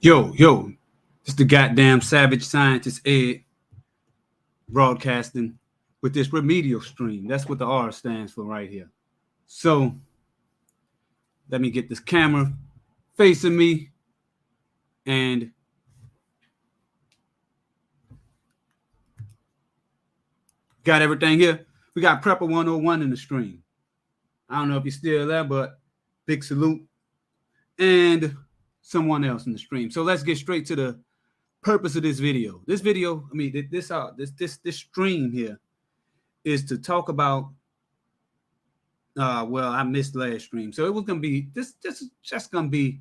Yo, it's the goddamn Savage Scientist Ed broadcasting with this remedial stream. That's what the R stands for right here. So let me get this camera facing me and got everything here. We got Prepper 101 in the stream. I don't know if you're still there, but big salute. And someone else in the stream. So let's get straight to the purpose of this video. This video, I mean, this stream here is to talk about. Well, I missed last stream, so it was gonna be this is just gonna be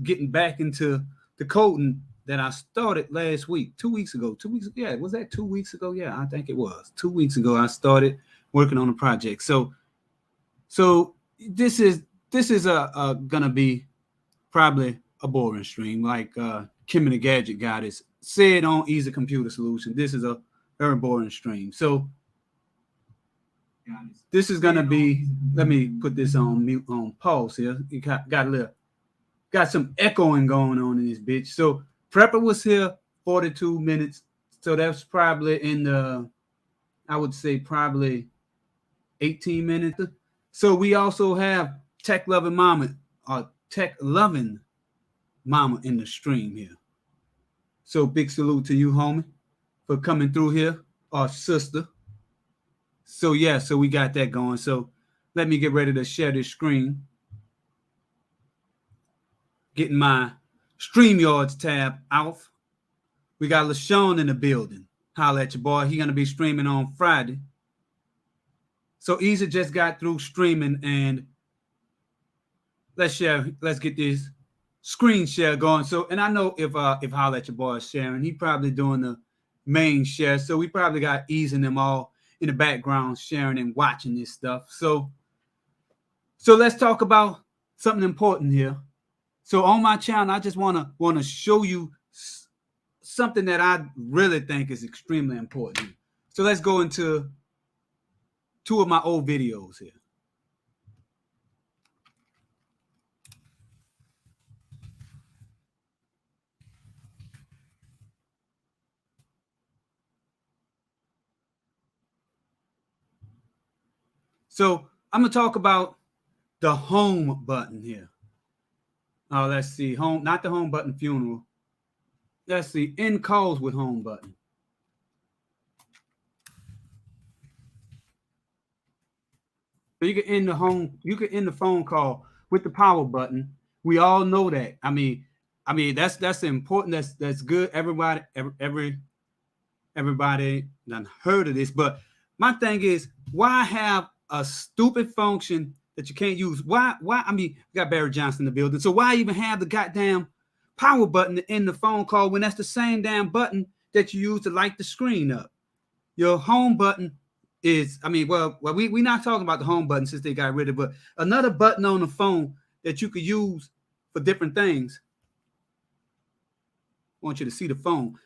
getting back into the coding that I started last week, 2 weeks ago. 2 weeks, yeah, was that 2 weeks ago? Yeah, I think it was 2 weeks ago. I started working on a project. So this is gonna be probably a boring stream, like Kim and the Gadget Goddess said on Easy Computer Solution. This is a very boring stream. So this is gonna be. Let me put this on mute, on pause here. You got some echoing going on in this bitch. So Prepper was here 42 minutes. So that's probably in the, I would say probably 18 minutes. So we also have Tech Loving Mama in the stream here. So big salute to you, homie, for coming through here, our sister. So yeah, so we got that going. So let me get ready to share this screen. Getting my StreamYards tab off. We got LaShawn in the building. Holla at your boy. He gonna be streaming on Friday. So Easy just got through streaming, and let's get this screen share going. So, and I know if Holla at your boy is sharing, he probably doing the main share. So we probably got Easy and them all in the background sharing and watching this stuff. So let's talk about something important here. So on my channel, I just wanna show you something that I really think is extremely important. So let's go into 2 of my old videos here. So I'm gonna talk about the home button here. Let's see, home, not the home button funeral. Let's see, end calls with home button. So you can end the phone call with the power button. We all know that. I mean that's important. That's good. Everybody done heard of this. But my thing is, why have a stupid function that you can't use? Why? I mean, we got Barry Johnson in the building. So why even have the goddamn power button in the phone call when that's the same damn button that you use to light the screen up? Your home button is, I mean, we're not talking about the home button since they got rid of it, but another button on the phone that you could use for different things. I want you to see the phone.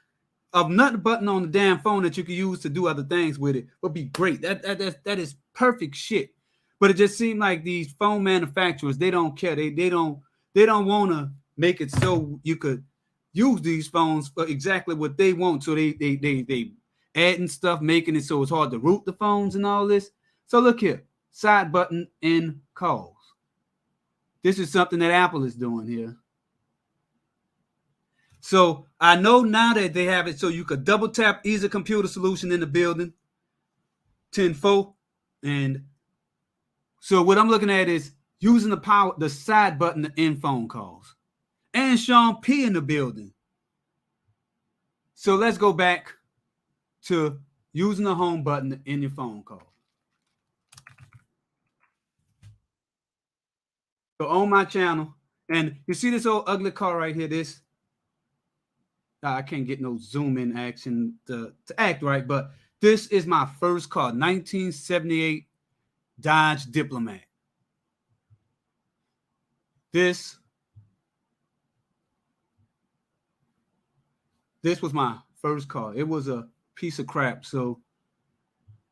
Another button on the damn phone that you could use to do other things with it would be great. That is perfect shit. But it just seemed like these phone manufacturers, they don't care. They don't want to make it so you could use these phones for exactly what they want. So they adding stuff, making it so it's hard to root the phones and all this. So look here, side button in calls. This is something that Apple is doing here. So I know now that they have it so you could double tap Easy Computer Solution in the building, 10-4. And so what I'm looking at is using the side button to end phone calls. And Sean P in the building. So let's go back to using the home button in your phone call. So on my channel, and you see this old ugly car right here, this, I can't get no zoom in action to act right, but this is my first car, 1978 Dodge Diplomat. This was my first car. It was a piece of crap. So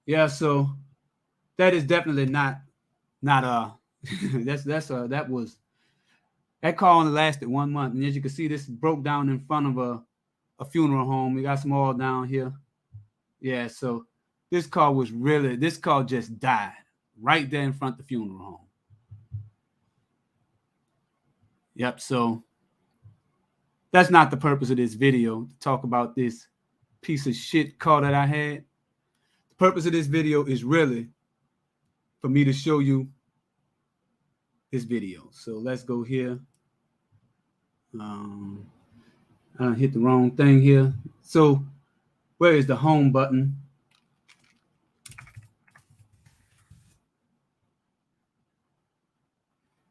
yeah, so that is definitely not that was That call only lasted 1 month. And as you can see, this broke down in front of a funeral home. We got some oil down here. Yeah, so this call just died right there in front of the funeral home. Yep, so that's not the purpose of this video, to talk about this piece of shit call that I had. The purpose of this video is really for me to show you this video. So let's go here. I hit the wrong thing here. So where is the home button?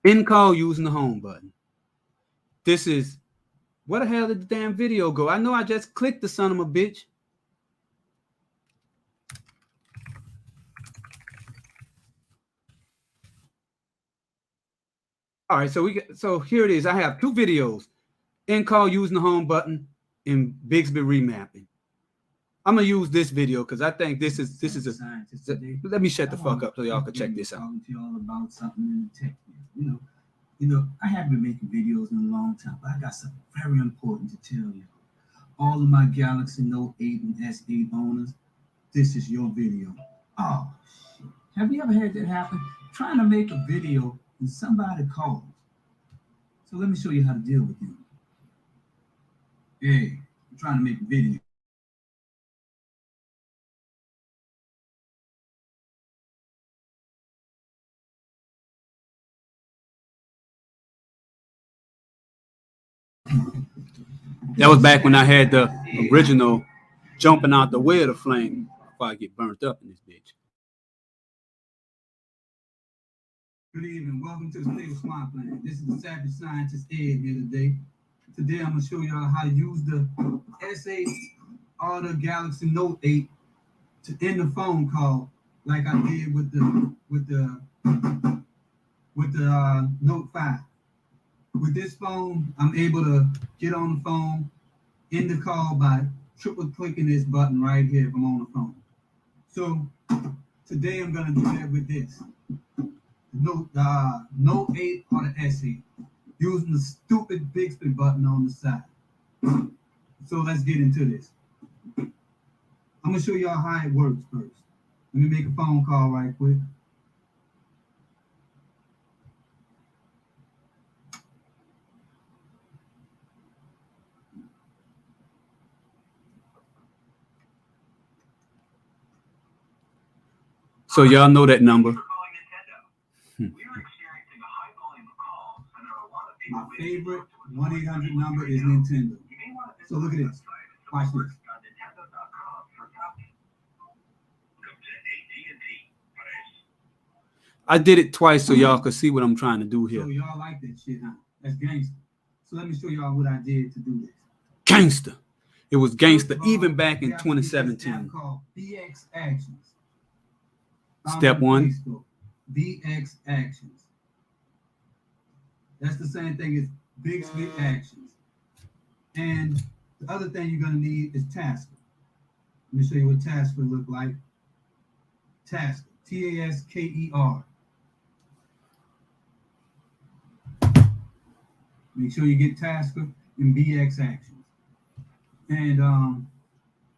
In call using the home button. This is, where the hell did the damn video go? I know I just clicked the son of a bitch. All right, so here it is. I have 2 videos. In call using the home button and Bixby remapping. I'm gonna use this video because I think this is let me shut the fuck up so y'all can check this out. Talking to y'all about something in the tech field. You know, I haven't been making videos in a long time, but I got something very important to tell you. All of my Galaxy Note 8 and S8 owners, this is your video. Oh shit! Have you ever had that happen? Trying to make a video and somebody calls. So let me show you how to deal with you. Hey, I'm trying to make a video. That was back when I had the original jumping out the way of the flame before I get burnt up in this bitch. Good evening. Welcome to the State of Swampland. This is the Savage Scientist Ed here today. Today I'm going to show y'all how to use the S8 or the Galaxy Note 8 to end the phone call like I did with the Note 5. With this phone, I'm able to get on the phone, end the call by triple clicking this button right here if I'm on the phone. So today I'm going to do that with this. Note 8 or the S8 using the stupid Bixby button on the side. So let's get into this. I'm going to show y'all how it works first. Let me make a phone call right quick. So y'all know that number. My favorite 1-800 number is Nintendo. So look at this. Watch this. I did it twice so y'all could see what I'm trying to do here. So y'all like that shit, huh? That's gangster. So let me show y'all what I did to do this. Gangster. It was gangster even back in 2017. Called BX Actions. Step 1. Facebook, BX Actions. That's the same thing as Bixby Actions. And the other thing you're going to need is Tasker. Let me show you what Tasker look like. Tasker. Tasker. Make sure you get Tasker and BX Actions. And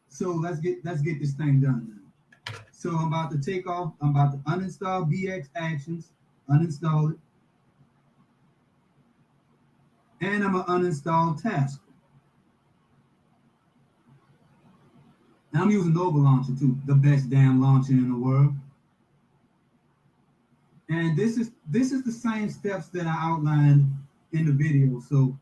so let's get this thing done now. So I'm about to take off. I'm about to uninstall BX Actions, uninstall it. And I'm going to uninstall Tasker. Now I'm using Nova Launcher too, the best damn launcher in the world. And this is the same steps that I outlined in the video. So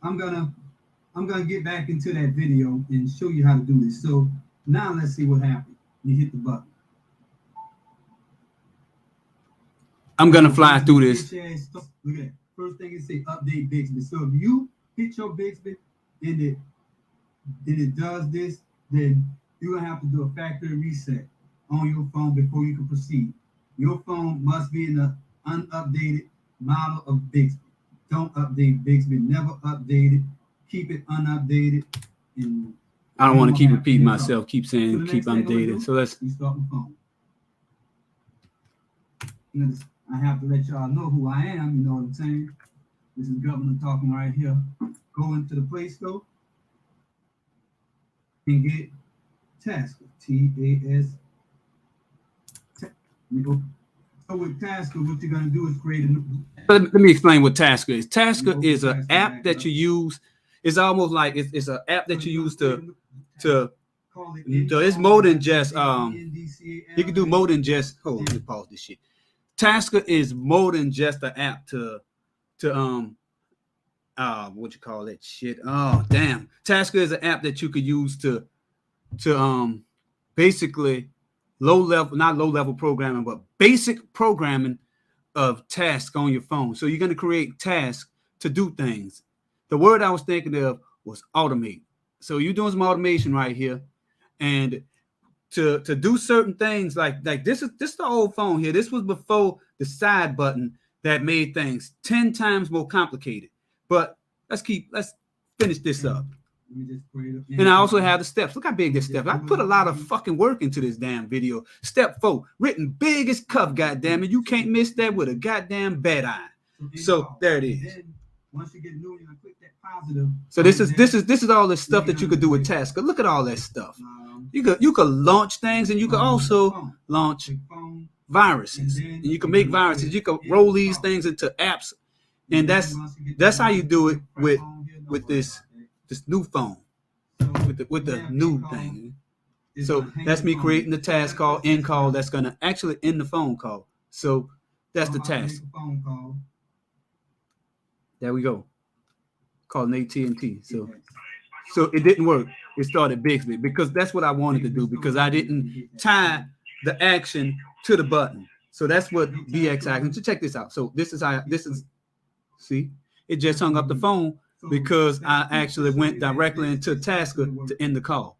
I'm gonna get back into that video and show you how to do this. So now let's see what happens. You hit the button. I'm gonna fly through this. Look at that. First thing it say update Bixby. So if you hit your Bixby and it does this, then you're gonna have to do a factory reset on your phone before you can proceed. Your phone must be in the unupdated model of Bixby. Don't update Bixby. Never update it. Keep it unupdated. And I don't want to keep repeating myself. Keep saying keep updated. So let's restart the phone. I have to let y'all know who I am. You know what I'm saying? This is Governor talking right here. Go into the Play Store and get Tasker. T-A-S. So with Tasker, what you're gonna do is create a new. Let me explain what Tasker is. Tasker is an app that you use. It's almost like it's an app that you use to. It's more than just you can do more than just. Hold on, let me pause this shit. Tasker is more than just an app to what you call that shit. Oh damn. Tasker is an app that you could use to basically not low level programming, but basic programming of tasks on your phone. So you're going to create tasks to do things. The word I was thinking of was automate. So you're doing some automation right here, and to do certain things like this is the old phone here. This was before the side button that made things 10 times more complicated. But let's finish this up. And I also have the steps. Look how big this step. I put a lot of fucking work into this damn video. Step 4, written big as cup, goddamn it. You can't miss that with a goddamn bad eye. So there it is. Once you get new, you're gonna click that positive. So this is all the stuff that you could do with Tasker. Look at all that stuff. You could launch things, and you could also launch viruses. And you can make viruses. You can roll these things into apps, and that's how you do it with this new phone, with the new thing. So that's me creating the task called end call that's gonna actually end the phone call. So that's the task. There we go. Calling AT&T. So it didn't work. It started Bixby because that's what I wanted to do, because I didn't tie the action to the button. So that's what BX action. So check this out. So this is see, it just hung up the phone because I actually went directly into Tasker to end the call.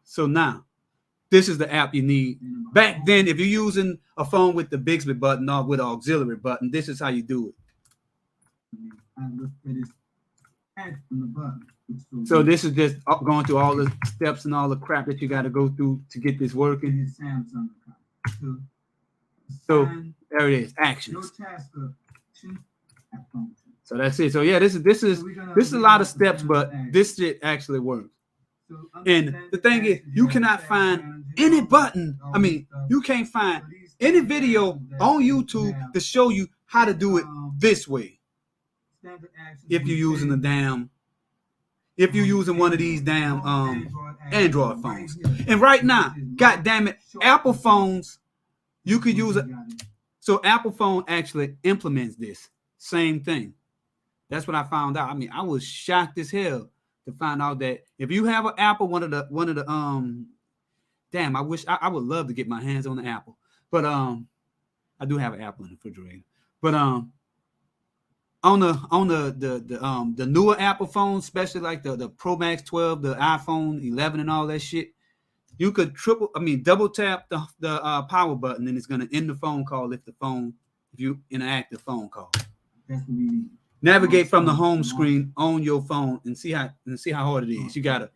So now this is the app you need. Back then, if you're using a phone with the Bixby button or with an auxiliary button, this is how you do it. So this is just going through all the steps and all the crap that you got to go through to get this working. So there it is, actions. So that's it. So yeah, this is a lot of steps, but this shit actually works. And the thing is, you cannot find any button. I mean, you can't find any video on YouTube to show you how to do it this way. If you're using one of these damn Android phones. And right now, god damn it, Apple phones, you could use it. So Apple phone actually implements this same thing. That's what I found out. I mean, I was shocked as hell to find out that if you have an Apple, one of the damn, I wish I would love to get my hands on the Apple. But I do have an Apple in the refrigerator. But on the newer Apple phones, especially like the Pro Max 12, the iPhone 11 and all that shit, you could double tap the power button, and it's gonna end the phone call if you interact the phone call. That's what we need. Navigate from the home screen on your phone and see how hard it is. You gotta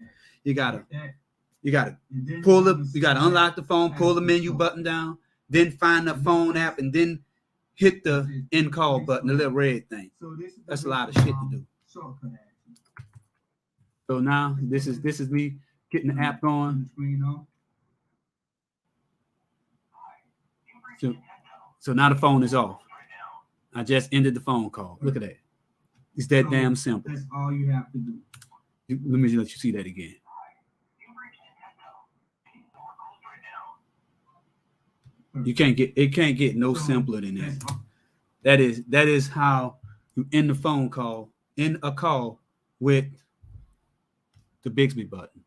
unlock the phone, pull the menu button down, then find the phone app, and then hit the end call button, the little red thing. That's a lot of shit to do. So now this is me getting the app going. So now the phone is off. I just ended the phone call. Look at that. It's that damn simple. That's all you have to do. Let me let you see that again. It can't get no simpler than that. That is how you end the phone call, end a call with the Bixby button.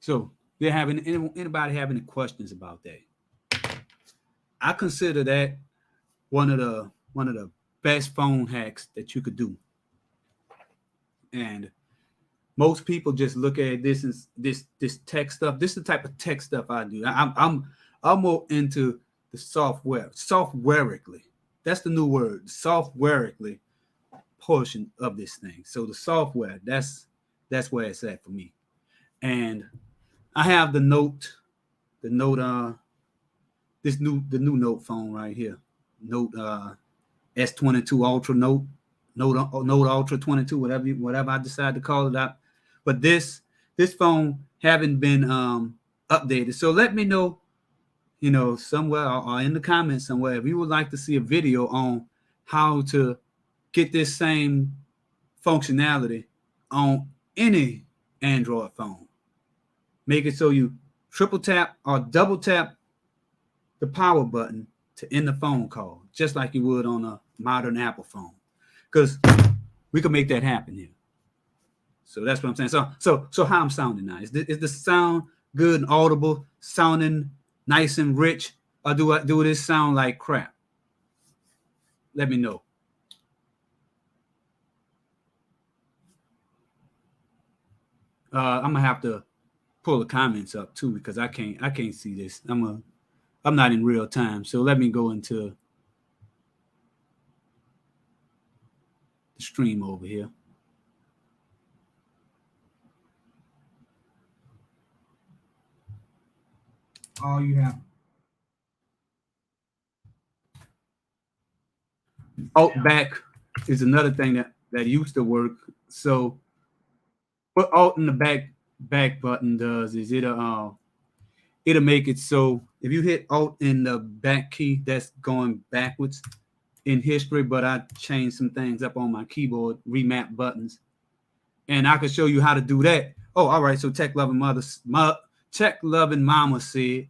So anybody have any questions about that? I consider that one of the best phone hacks that you could do. And most people just look at this as this tech stuff. This is the type of tech stuff I do. I'm more into the softwareically. That's the new word, softwareically portion of this thing. So the software, that's where it's at for me. And I have the new Note phone right here. Note S22 Ultra, Note Ultra 22, whatever I decide to call it out. But this phone haven't been updated. So let me know, somewhere or in the comments somewhere, if you would like to see a video on how to get this same functionality on any Android phone. Make it so you triple tap or double tap the power button to end the phone call, just like you would on a modern Apple phone, because we can make that happen here. So that's what I'm saying. So how I'm sounding now? Is the sound good and audible, sounding nice and rich, or do this sound like crap? Let me know. I'm gonna have to pull the comments up too, because I can't see this. I'm not in real time. So let me go into the stream over here. All you have. Alt back is another thing that used to work. So what Alt in the back button does is it'll make it so if you hit Alt in the back key, that's going backwards in history. But I changed some things up on my keyboard, remap buttons, and I could show you how to do that. Oh, all right. So tech loving mama said,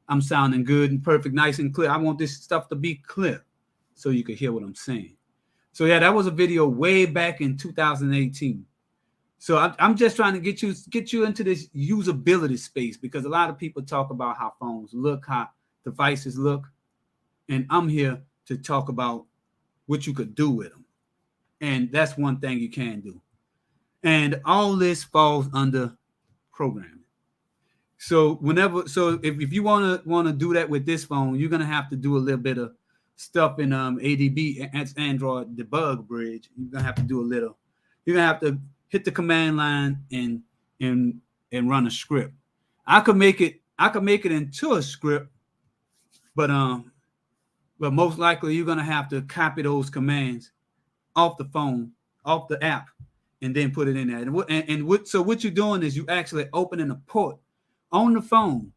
I'm sounding good and perfect, nice and clear. I want this stuff to be clear so you can hear what I'm saying. So yeah, that was a video way back in 2018. So I'm just trying to get you into this usability space, because a lot of people talk about how phones look, how devices look, and I'm here to talk about what you could do with them. And that's one thing you can do. And all this falls under programming. So if you want to do that with this phone, you're gonna have to do a little bit of stuff in ADB, Android Debug Bridge. You're gonna have to do a little. You're gonna have to hit the command line and run a script. I could make it into a script, but most likely you're gonna have to copy those commands off the phone, off the app, and then put it in there. So what you're doing is you actually opening a port on the phone.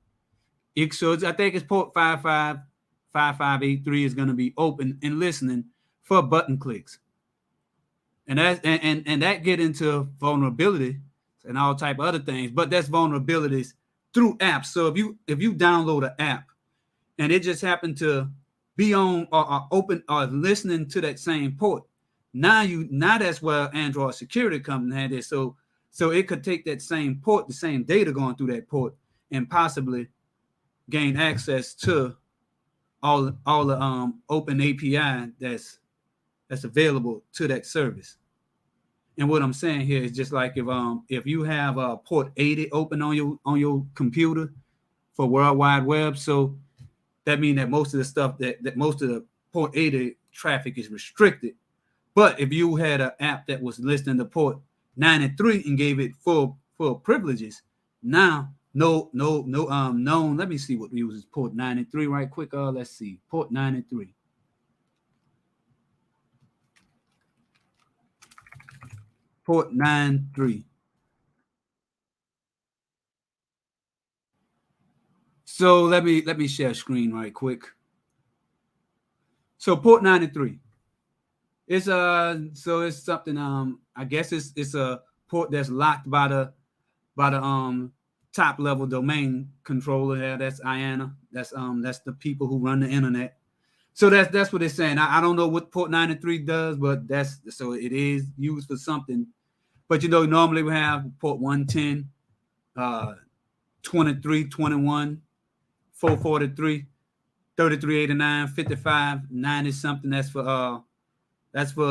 I think it's port 555583 is going to be open and listening for button clicks. And that get into vulnerability and all type of other things, but that's vulnerabilities through apps. So if you download an app and it just happened to be on or open or listening to that same port, now that's where Android security comes in handy. So it could take that same port, the same data going through that port, and possibly gain access to all the open API that's available to that service. And what I'm saying here is just like if you have port 80 open on your computer for World Wide Web, so that means that most of the stuff that most of the port 80 traffic is restricted. But if you had an app that was listening to port 93 and gave it full privileges, now no known. Let me see what uses port 93 right quick. Let's see, port 93. Port 93. So let me share screen right quick. So port 93. It's something I guess it's a port that's locked by the top level domain controller there. That's IANA. That's the people who run the internet. So that's what it's saying. I don't know what port 93 does, but so it is used for something. But normally we have port 110, 23, 21, 443, 3389, 55, 90 something. That's for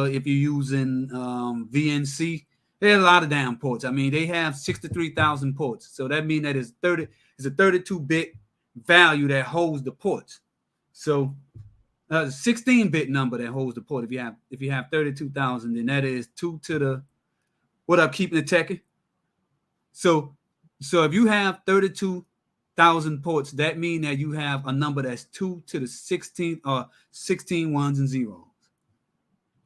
if you're using VNC. There's a lot of damn ports. I mean, they have 63,000 ports. So that means that it's a 32-bit value that holds the ports. So 16-bit number that holds the port. If you have 32,000, then that is 2 to the what up, keeping it techie. So if you have 32 thousand ports, that means that you have a number that's 2 to the 16th or 16 ones and zeros.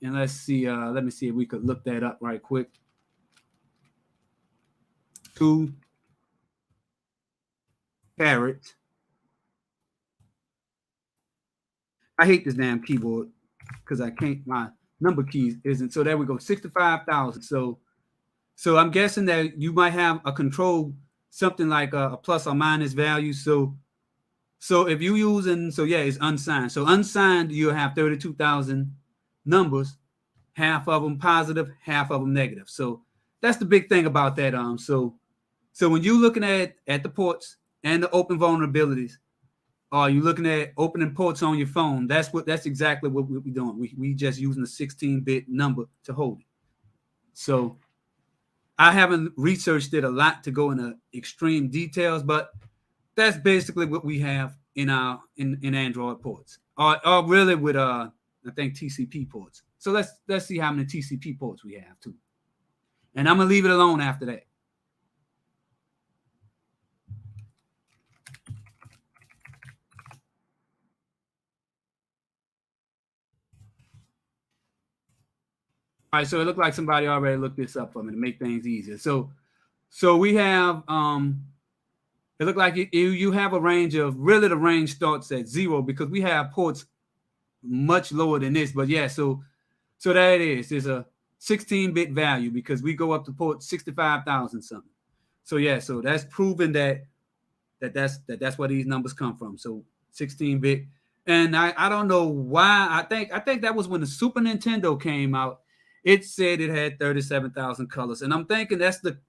And let's see, let me see if we could look that up right quick. 2 carat. I hate this damn keyboard because I can't, my number keys isn't. So there we go, 65,000. So I'm guessing that you might have a control, something like a plus or minus value. So if you using, so yeah, it's unsigned. So unsigned, you'll have 32,000 numbers, half of them positive, half of them negative. So that's the big thing about that. So when you're looking at the ports and the open vulnerabilities, or you're looking at opening ports on your phone, that's exactly what we're doing. We just using a 16-bit number to hold it. So I haven't researched it a lot to go into extreme details, but that's basically what we have in our in Android ports, or really with I think TCP ports. So let's see how many TCP ports we have too, and I'm gonna leave it alone after that. All right, so it looked like somebody already looked this up for me to make things easier. So we have it looked like you have a range of, really the range starts at 0 because we have ports much lower than this. But yeah, so there it is. There's a 16-bit value because we go up to port 65,000 something. So yeah, so that's proven that's where these numbers come from. So 16-bit. And I don't know why. I think that was when the Super Nintendo came out. It said it had 37,000 colors. And I'm thinking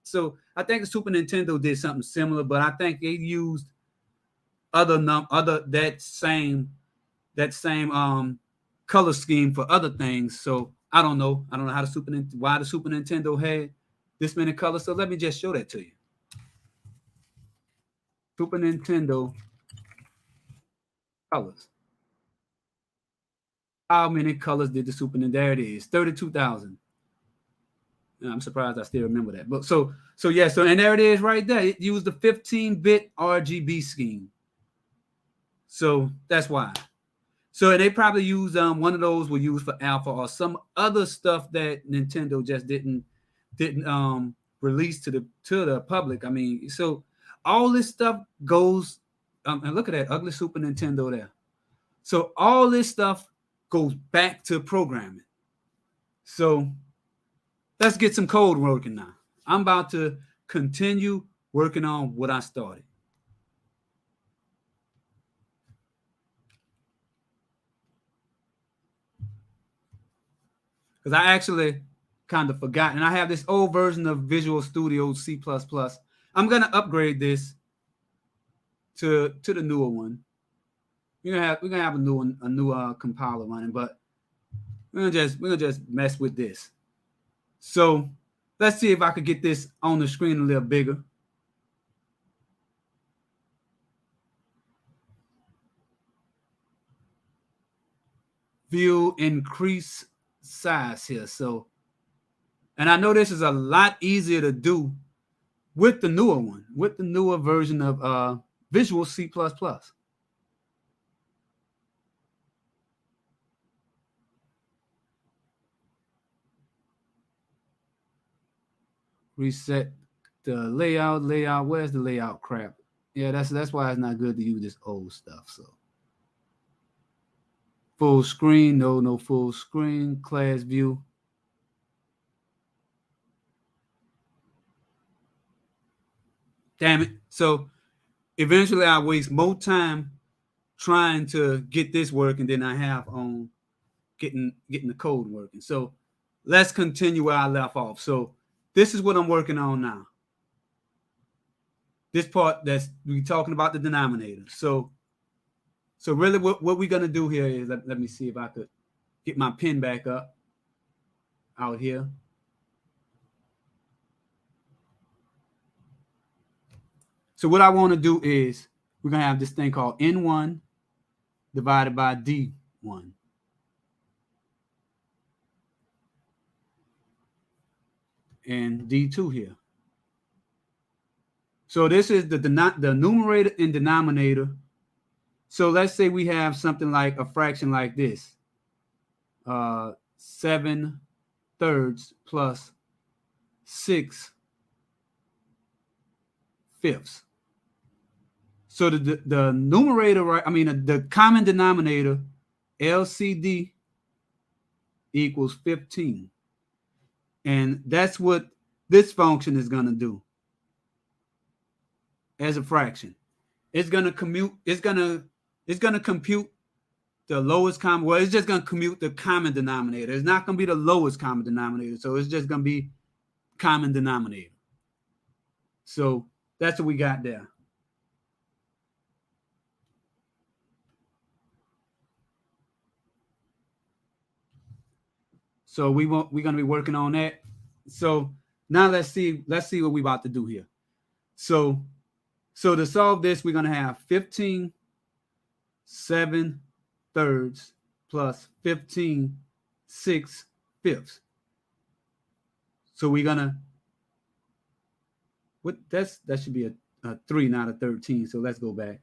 so I think the Super Nintendo did something similar, but I think they used that same color scheme for other things. So I don't know how why the Super Nintendo had this many colors. So let me just show that to you. Super Nintendo colors. How many colors did the Super Nintendo? There it is, 32,000. I'm surprised I still remember that. But so yeah, and there it is right there. It used the 15-bit RGB scheme. So that's why. So they probably use one of those were used for alpha or some other stuff that Nintendo just didn't release to the public. I mean, so all this stuff goes and look at that ugly Super Nintendo there. So all this stuff goes back to programming. So let's get some code working now. I'm about to continue working on what I started. Because I actually kind of forgot. And I have this old version of Visual Studio C++. I'm going to upgrade this to the newer one. We're gonna have a new compiler running, but we're gonna just mess with this. So let's see if I could get this on the screen a little bigger. View increase size here. So, and I know this is a lot easier to do with the newer one, with the newer version of Visual C++. Reset the layout. Where's the layout crap? Yeah, that's why it's not good to use this old stuff. So full screen, no full screen, class view. Damn it. So eventually I waste more time trying to get this working than I have on getting the code working. So let's continue where I left off. So this is what I'm working on now. This part that's we talking about the denominator. So really what we're gonna do here is let me see if I could get my pen back up out here. So what I want to do is we're gonna have this thing called N1 divided by D1. And D2 here. So this is the numerator and denominator. So let's say we have something like a fraction like this. 7 thirds plus 6 fifths. So the numerator, right? I mean, the common denominator, LCD, equals 15. And that's what this function is going to do as a fraction. It's going to compute the lowest common. Well, it's just going to compute the common denominator. It's not going to be the lowest common denominator. So it's just going to be common denominator. So that's what we got there. So we're going to be working on that. So now let's see what we're about to do here. So to solve this, we're going to have 15 7 thirds plus 15 6 fifths. So we're gonna that should be a 3, not a 13. So let's go back.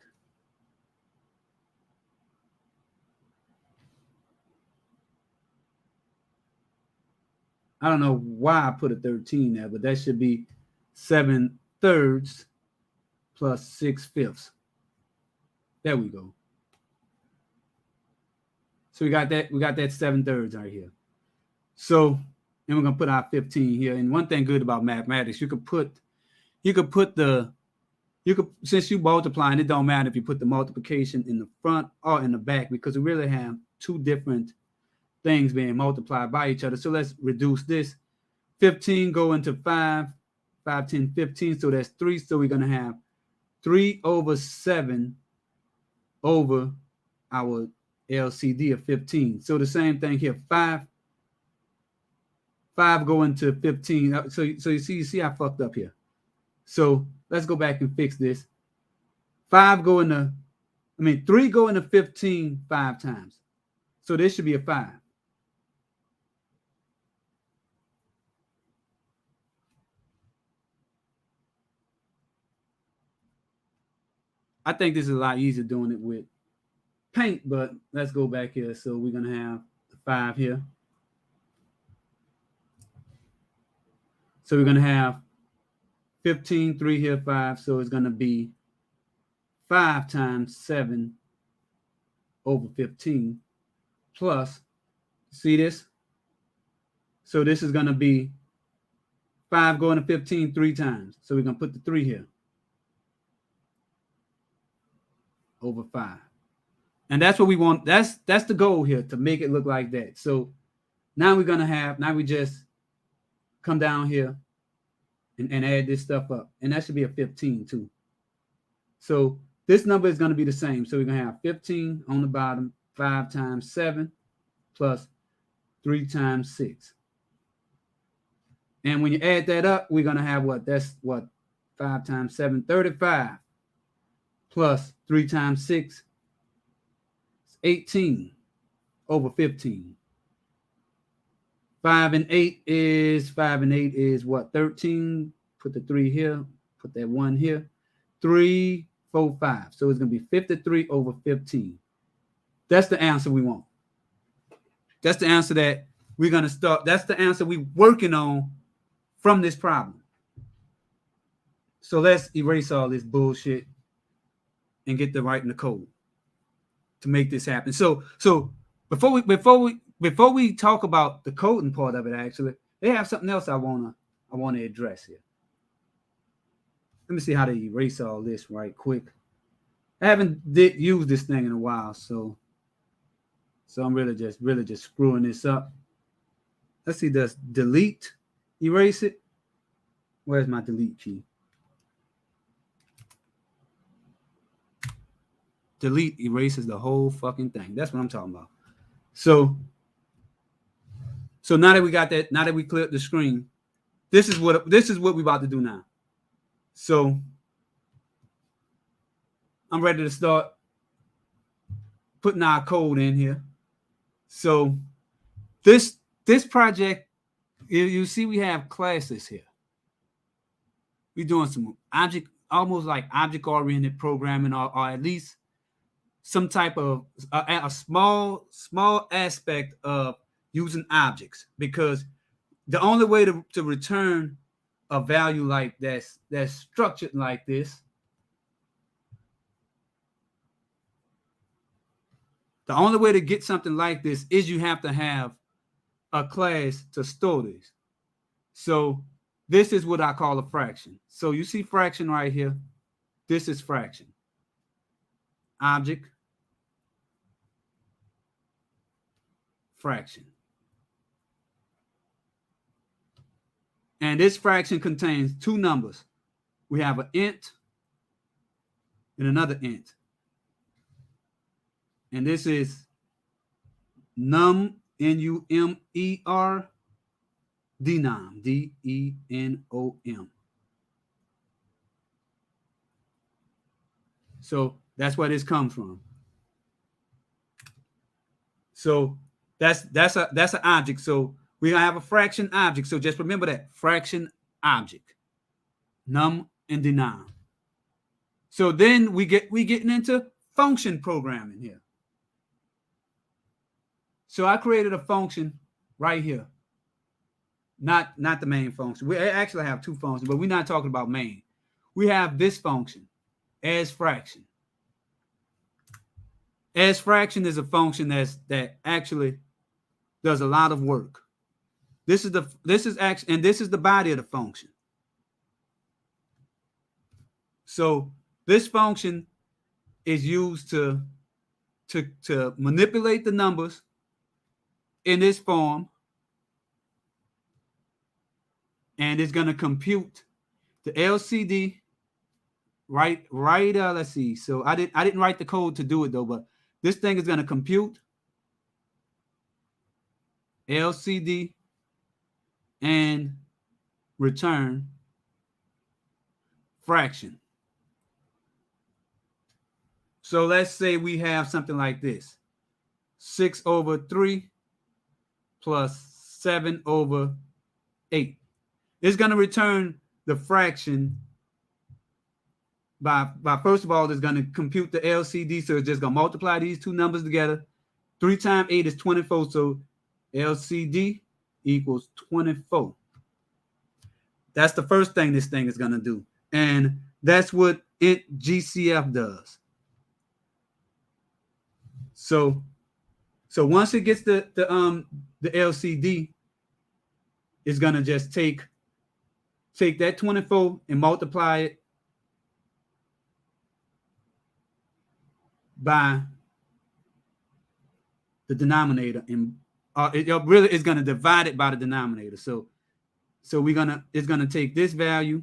I don't know why I put a 13 there, but that should be 7 thirds plus 6 fifths. There we go. So we got that 7 thirds right here. So, and we're gonna put our 15 here. And one thing good about mathematics, since you multiplying, it don't matter if you put the multiplication in the front or in the back, because we really have two different things being multiplied by each other. So let's reduce this. 15 go into 5, 5, 10, 15. So that's 3. So we're gonna have 3 over 7 over our LCD of 15. So the same thing here. 5 go into 15. So you see I fucked up here. So let's go back and fix this. 3 go into 15 5 times. So this should be a 5. I think this is a lot easier doing it with paint, but let's go back here. So we're gonna have the 5 here. So we're gonna have 15, 3 here, 5. So it's gonna be 5 times 7 over 15 plus, see this? So this is gonna be 5 going to 15 3 times. So we're gonna put the 3 here over 5. And that's what we want. That's the goal here, to make it look like that. So now we just come down here and add this stuff up. And that should be a 15 too. So this number is going to be the same. So we're going to have 15 on the bottom, 5 times 7 plus 3 times 6. And when you add that up, we're going to have what? That's what? 5 times 7, 35 plus 3 times 6. 18 over 15. 5 and 8 is what? 13. Put the 3 here. Put that 1 here. 3, 4, 5. So it's going to be 53 over 15. That's the answer we want. That's the answer that we're going to start. That's the answer we're working on from this problem. So let's erase all this bullshit and get to writing the code to make this happen. So before we talk about the coding part of it, actually, they have something else I wanna address here. Let me see how to erase all this right quick. I haven't used this thing in a while, so I'm really just screwing this up. Let's see, does delete erase it? Where's my delete key? Delete erases the whole fucking thing. That's what I'm talking about. So now that we got that, now that we cleared the screen, this is what we're about to do now. So I'm ready to start putting our code in here. So this project, you see we have classes here. We're doing some object almost like object-oriented programming, or at least some type of a small aspect of using objects, because the only way to return a value like that's structured like this, the only way to get something like this is you have to have a class to store this. So this is what I call a fraction. So you see fraction right here. This is fraction. Object, fraction. And this fraction contains two numbers. We have an int and another int. And this is num, N-U-M-E-R, denom, D-E-N-O-M. So that's where this comes from. So that's an object. So we have a fraction object. So just remember that fraction object, num and denom. So then we getting into function programming here. So I created a function right here. Not the main function. We actually have two functions, but we're not talking about main. We have this function, as fraction. As fraction is a function that actually does a lot of work. This is the body of the function. So this function is used to manipulate the numbers in this form, and it's going to compute the LCD. Right. Let's see. So I didn't write the code to do it though, but this thing is going to compute LCD and return fraction. So let's say we have something like this: 6/3 plus 7/8. It's going to return the fraction by first of all, it's going to compute the LCD. So it's just going to multiply these two numbers together. 3 times 8 is 24. So LCD equals 24. That's the first thing this thing is going to do. And that's what int GCF does. So once it gets the LCD, it's going to just take that 24 and multiply it by the denominator, and it really is going to divide it by the denominator. So it's going to take this value.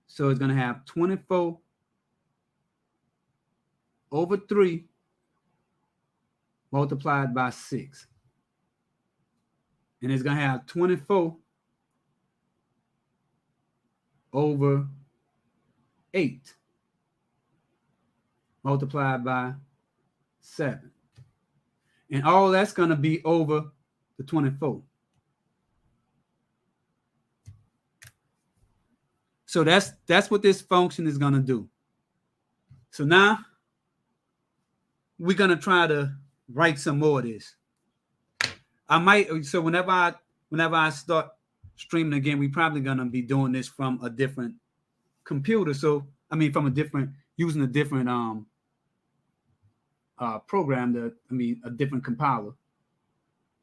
So it's going to have 24/3 multiplied by 6. And it's going to have 24/8 multiplied by 7. And all that's going to be over the 24. So that's what this function is going to do. So now we're going to try to write some more of this. So whenever I start streaming again, we're probably going to be doing this from a different computer. So using a different program, a different compiler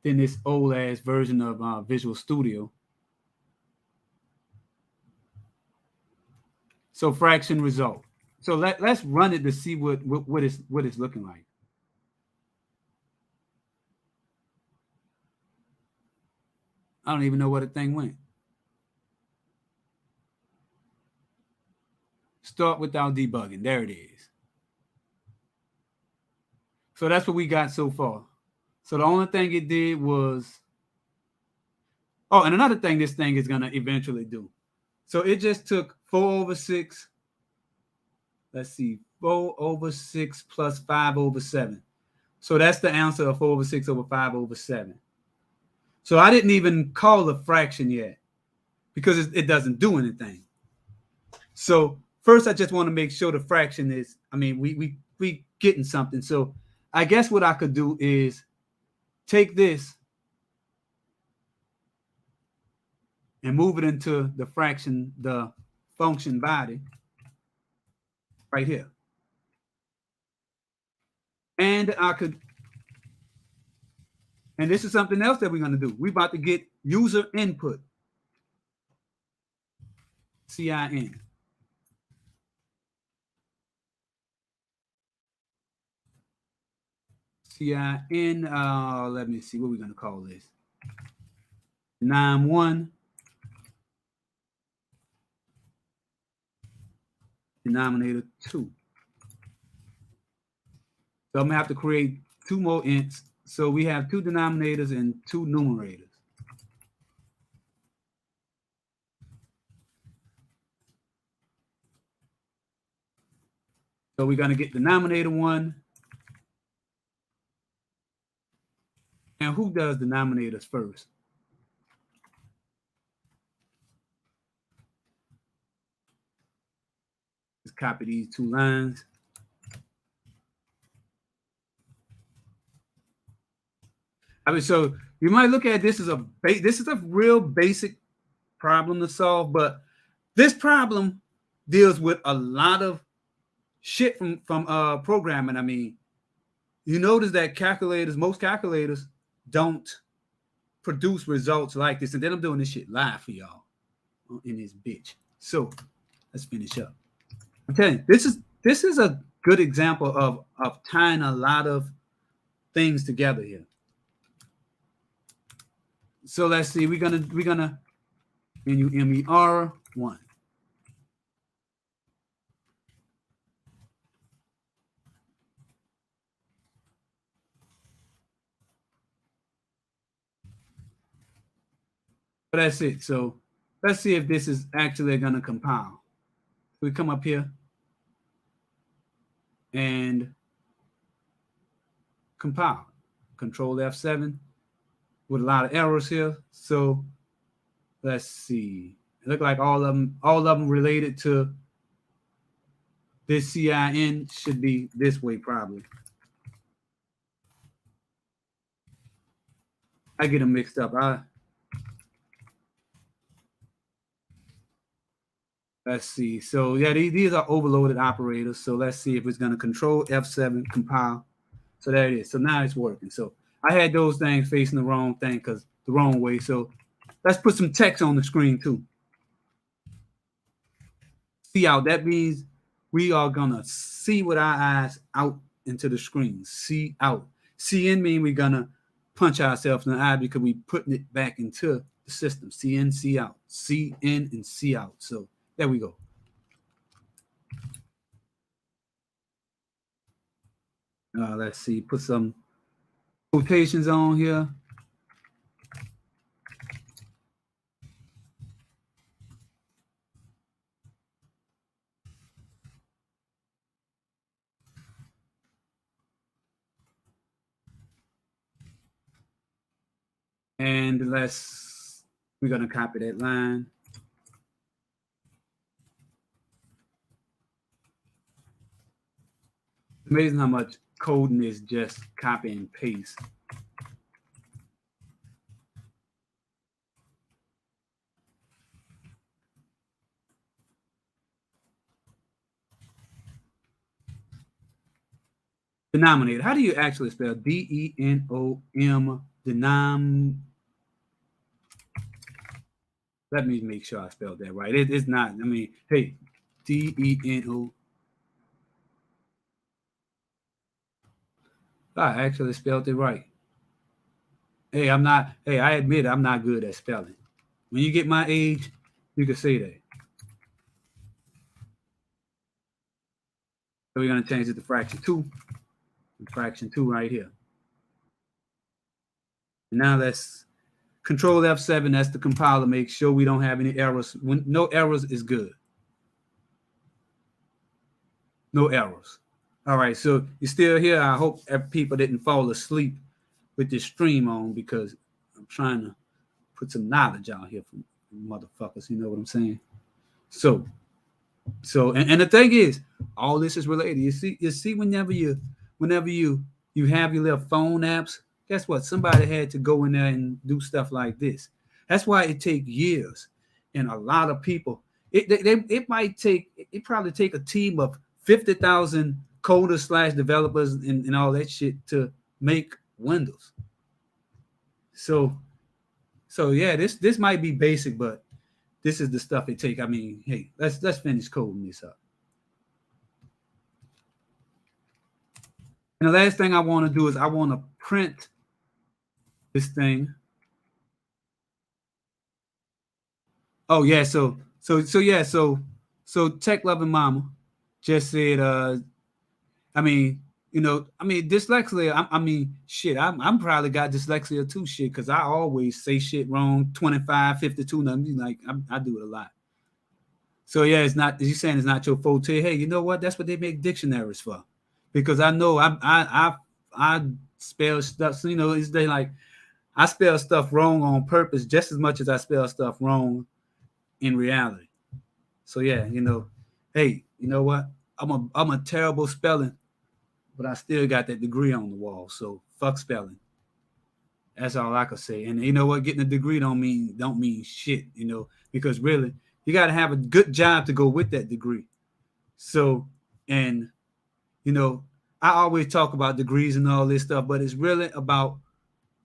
than this old ass version of Visual Studio. So fraction result. So let's run it to see what it's looking like. I don't even know where the thing went. Start without debugging. There it is. So that's what we got so far. So the only thing it did was, and another thing this thing is going to eventually do. So it just took 4/6. Let's see, 4/6 plus 5/7. So that's the answer of 4/6 over 5/7. So I didn't even call a fraction yet because it doesn't do anything. So first, I just want to make sure the fraction is, I mean, we getting something. So I guess what I could do is take this and move it into the fraction, the function body right here. And I could, and this is something else that we're going to do. We're about to get user input, CIN. CIN, let me see, what we're going to call this. 9-1. Denominator 2. So I'm going to have to create 2 more ints. So we have 2 denominators and 2 numerators. So we're going to get denominator 1. And who does denominators first? Let's copy these 2 lines. I mean, so you might look at this as this is a real basic problem to solve, but this problem deals with a lot of shit from programming. I mean, you notice that most calculators don't produce results like this, and then I'm doing this shit live for y'all in this bitch. So let's finish up. I'm telling you, this is a good example of tying a lot of things together here. So let's see, we're gonna NUMER1. But that's it. So let's see if this is actually gonna compile. We come up here and compile. Control F7 with a lot of errors here. So let's see. It look like all of them related to this CIN should be this way probably. I get them mixed up. Let's see. So yeah, these are overloaded operators. So let's see if it's going to control F7 compile. So there it is. So now it's working. So I had those things facing the wrong thing because the wrong way. So let's put some text on the screen too. See out. That means we are gonna see with our eyes out into the screen. See out. CN mean we're gonna punch ourselves in the eye because we putting it back into the system. CN, see out. CN and see out. So there we go. Let's see. Put some quotations on here. And we're going to copy that line. It's amazing how much coding is just copy and paste. Denominator. How do you actually spell D-E-N-O-M, denom? Let me make sure I spelled that right. It's not. I mean, hey, D-E-N-O. I actually spelled it right. Hey, I admit I'm not good at spelling. When you get my age, you can say that. So we're going to change it to fraction 2. Fraction 2 right here. And now let's control F7. That's the compiler. Make sure we don't have any errors. When no errors is good. No errors. All right, so you're still here. I hope people didn't fall asleep with this stream on because I'm trying to put some knowledge out here for motherfuckers. You know what I'm saying? So So, and the thing is, all this is related. You see, whenever you have your little phone apps, guess what? Somebody had to go in there and do stuff like this. That's why it take years, and a lot of people. It probably take a team of 50,000 coders slash developers and all that shit to make Windows. So yeah, this might be basic, but this is the stuff it take. I mean, hey, let's finish coding this up. And the last thing I want to do is I want to print this thing. Oh yeah, so tech loving mama just said I mean, dyslexia. I mean, shit. I'm probably got dyslexia too, shit, because I always say shit wrong. 25, 52, nothing. Like I do it a lot. So yeah, it's not. You saying it's not your forte? Hey, you know what? That's what they make dictionaries for, because I know I spell stuff. So, it's they like I spell stuff wrong on purpose just as much as I spell stuff wrong in reality. So yeah, hey, you know what? I'm a terrible spelling, but I still got that degree on the wall. So fuck spelling. That's all I could say. And you know what? Getting a degree don't mean shit. Because really, you got to have a good job to go with that degree. So, and you know, I always talk about degrees and all this stuff, but it's really about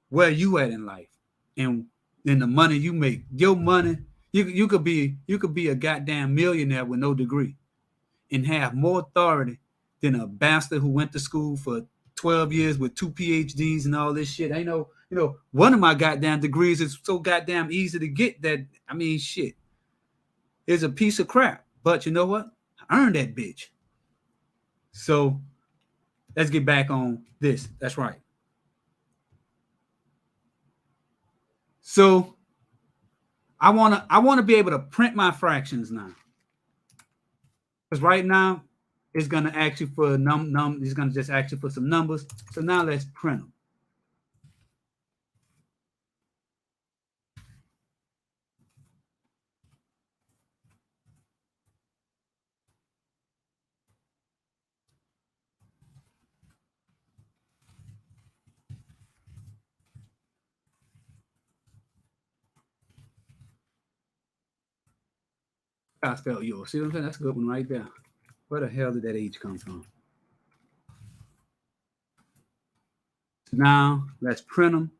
where you at in life and then the money you make. Your money, you could be a goddamn millionaire with no degree and have more authority than a bastard who went to school for 12 years with 2 PhDs and all this shit. I one of my goddamn degrees is so goddamn easy to get that, I mean, shit, it's a piece of crap. But you know what? I earned that bitch. So let's get back on this. That's right. So I wanna be able to print my fractions now. Because right now it's gonna ask you for it's gonna just ask you for some numbers. So now let's print them. I spelled yours. See what I'm saying? That's a good one right there. Where the hell did that H come from? So now let's print them.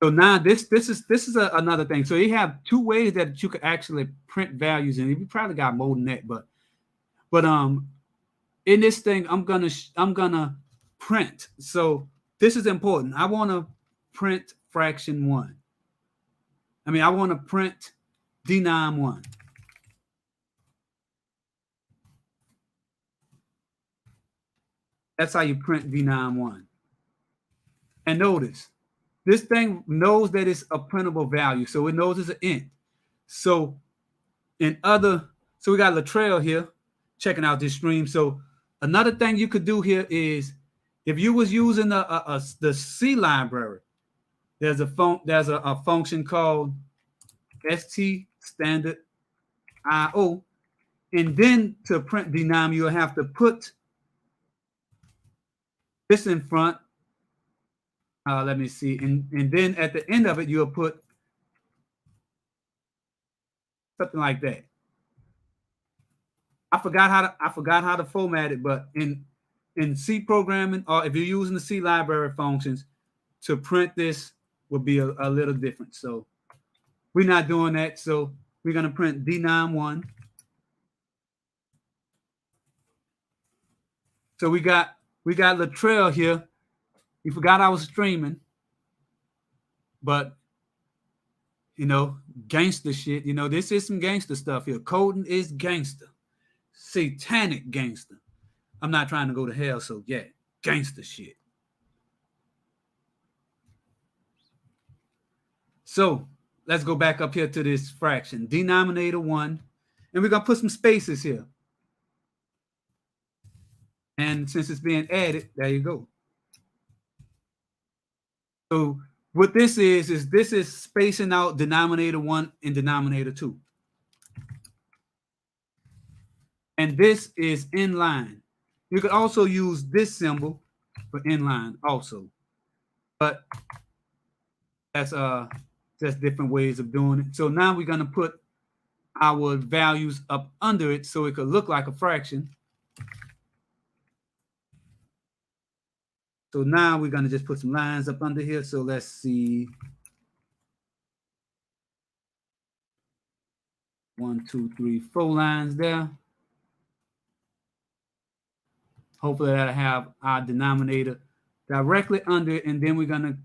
So now this is another thing. So you have two ways that you could actually print values, and you probably got more than that, but in this thing I'm gonna print. So this is important. I want to print fraction 1. I want to print denom 1. That's how you print denom 1. And notice, this thing knows that it's a printable value, so it knows it's an int. So so we got Latrell here checking out this stream. So another thing you could do here is, if you was using the C library, there's a function called st standard IO, and then to print denom you'll have to put this in front. Let me see, and then at the end of it you'll put something like that. I forgot how to format it, but in C programming, or if you're using the C library functions, to print this would be a little different. So we're not doing that. So we're gonna print denom 1. So we got Latrell here. You forgot I was streaming, but gangster shit. This is some gangster stuff here. Coding is gangster, satanic gangster. I'm not trying to go to hell, so yeah, gangster shit. So let's go back up here to this fraction, denominator 1, and we're gonna put some spaces here. And since it's being added, there you go. So what this is this is spacing out denominator 1 and denominator 2. and this is inline. You could also use this symbol for inline also, but that's just different ways of doing it. So now we're going to put our values up under it so it could look like a fraction. So now we're going to just put some lines up under here. So let's see. 1, 2, 3, 4 lines there. Hopefully that'll have our denominator directly under it, and then we're gonna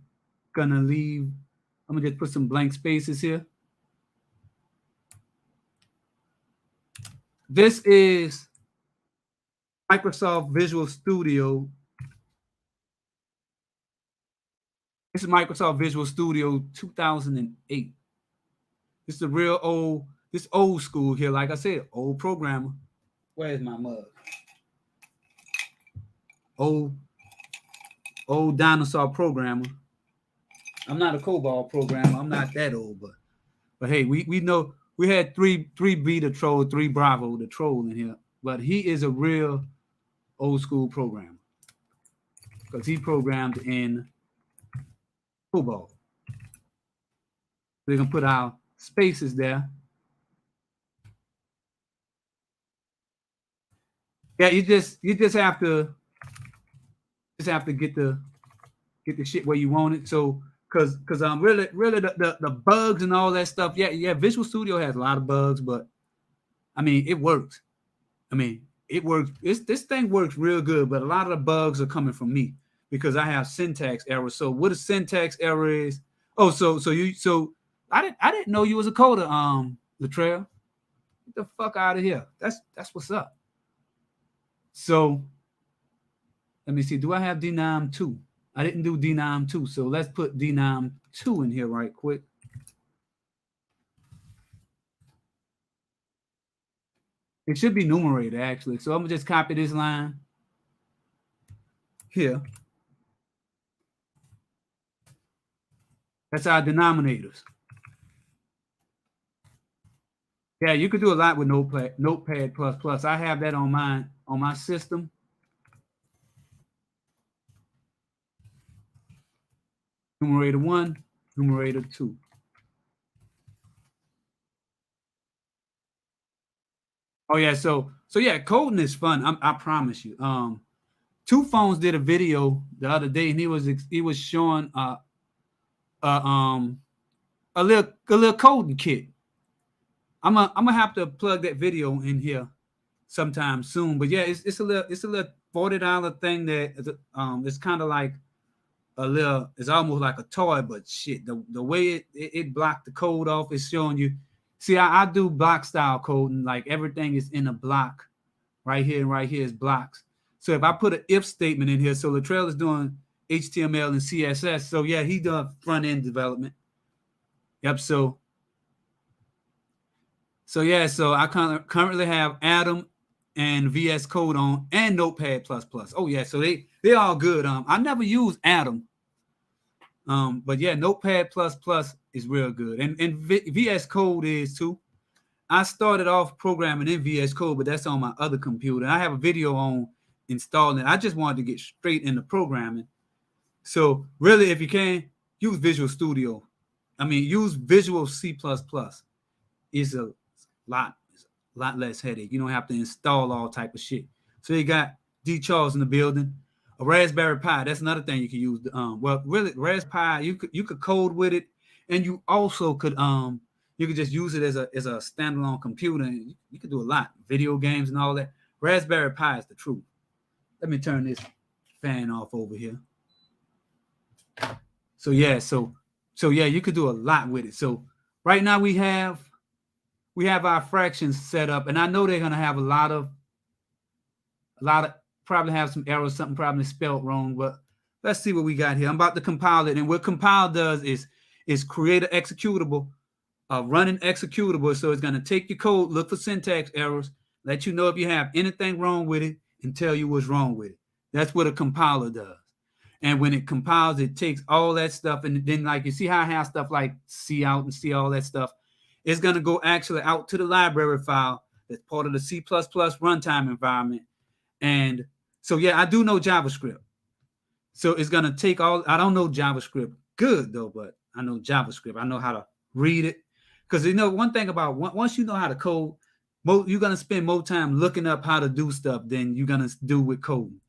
leave. I'm gonna just put some blank spaces here. This is Microsoft Visual Studio. This is Microsoft Visual Studio 2008. This is a real old, this old school here. Like I said, old programmer. Where's my mug? Old dinosaur programmer. I'm not a COBOL programmer. I'm not that old, but hey, we know we had three B to troll, 3 Bravo to troll in here. But he is a real old school programmer because he programmed in COBOL. We're gonna put our spaces there. Yeah, you just have to get the shit where you want it. So because really the bugs and all that stuff. Yeah, Visual Studio has a lot of bugs, but I mean it works. It works. This thing works real good, but a lot of the bugs are coming from me because I have syntax errors. So what a syntax error is? Oh, so I didn't know you was a coder, Latrell. Get the fuck out of here. That's what's up. So let me see. Do I have denom 2? I didn't do denom 2, so let's put denom 2 in here right quick. It should be numerator actually. So I'm gonna just copy this line here. That's our denominators. Yeah, you could do a lot with Notepad++. I have that on my system. Numerator 1, numerator 2. Oh yeah, so yeah, coding is fun. I promise you. Two Phones did a video the other day, and he was showing a little coding kit. I'm gonna have to plug that video in here sometime soon. But yeah, it's a little $40 thing that it's kind of like a little. It's almost like a toy, but shit, the way it blocked the code off is showing you. See, I do block style coding, like everything is in a block. Right here and right here is blocks. So if I put an if statement in here, so Latrell is doing HTML and CSS. So yeah, he does front end development. Yep. So yeah, so I currently have Atom and VS Code on and Notepad++. Oh yeah, so they're all good. I never use Atom. But yeah, Notepad++ is real good, and VS Code is too. I started off programming in VS Code, but that's on my other computer. I have a video on installing it. I just wanted to get straight into programming. So really, if you can, use Visual Studio. Use Visual C++. It's a lot less headache. You don't have to install all type of shit. So you got D. Charles in the building. A Raspberry Pi, that's another thing you can use. Well, really, Raspberry Pi, you could code with it, and you also could you could just use it as a standalone computer. And you could do a lot, video games and all that. Raspberry Pi is the truth. Let me turn this fan off over here. So yeah, so yeah, you could do a lot with it. So right now we have our fractions set up, and I know they're gonna have a lot of probably have some errors, something probably spelled wrong, but let's see what we got here. I'm about to compile it, and what compile does is create an executable, running executable. So it's going to take your code, look for syntax errors, let you know if you have anything wrong with it, and tell you what's wrong with it. That's what a compiler does. And when it compiles, it takes all that stuff, and then like you see how I have stuff like C out and see all that stuff. It's going to go actually out to the library file That's part of the C++ runtime environment. And so, yeah, I do know JavaScript. So it's going to take all, I don't know JavaScript good though, but I know JavaScript. I know how to read it. Because, you know, one thing about once you know how to code, you're going to spend more time looking up how to do stuff than you're going to do with coding.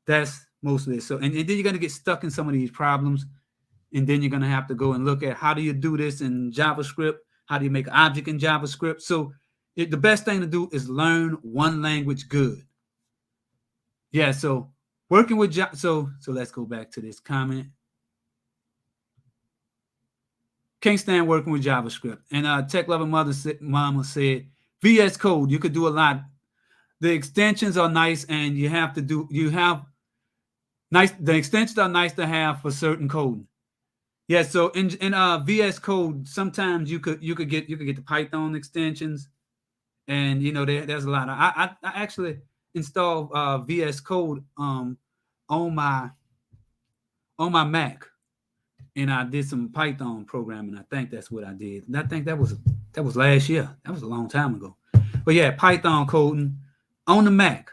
That's mostly it. So, and then you're going to get stuck in some of these problems. And then you're going to have to go and look at how do you do this in JavaScript? How do you make an object in JavaScript? So the best thing to do is learn one language good. Yeah, so working with so let's go back to this comment. Can't stand working with JavaScript. And Tech Lover Mama said, VS Code, you could do a lot. The extensions are nice, and the extensions are nice to have for certain coding. Yeah, so in VS Code, sometimes you could get the Python extensions, and you know there's a lot. I actually installed VS Code on my Mac, and I did some Python programming. I think that's what I did. And I think that was last year. That was a long time ago. But yeah, Python coding on the Mac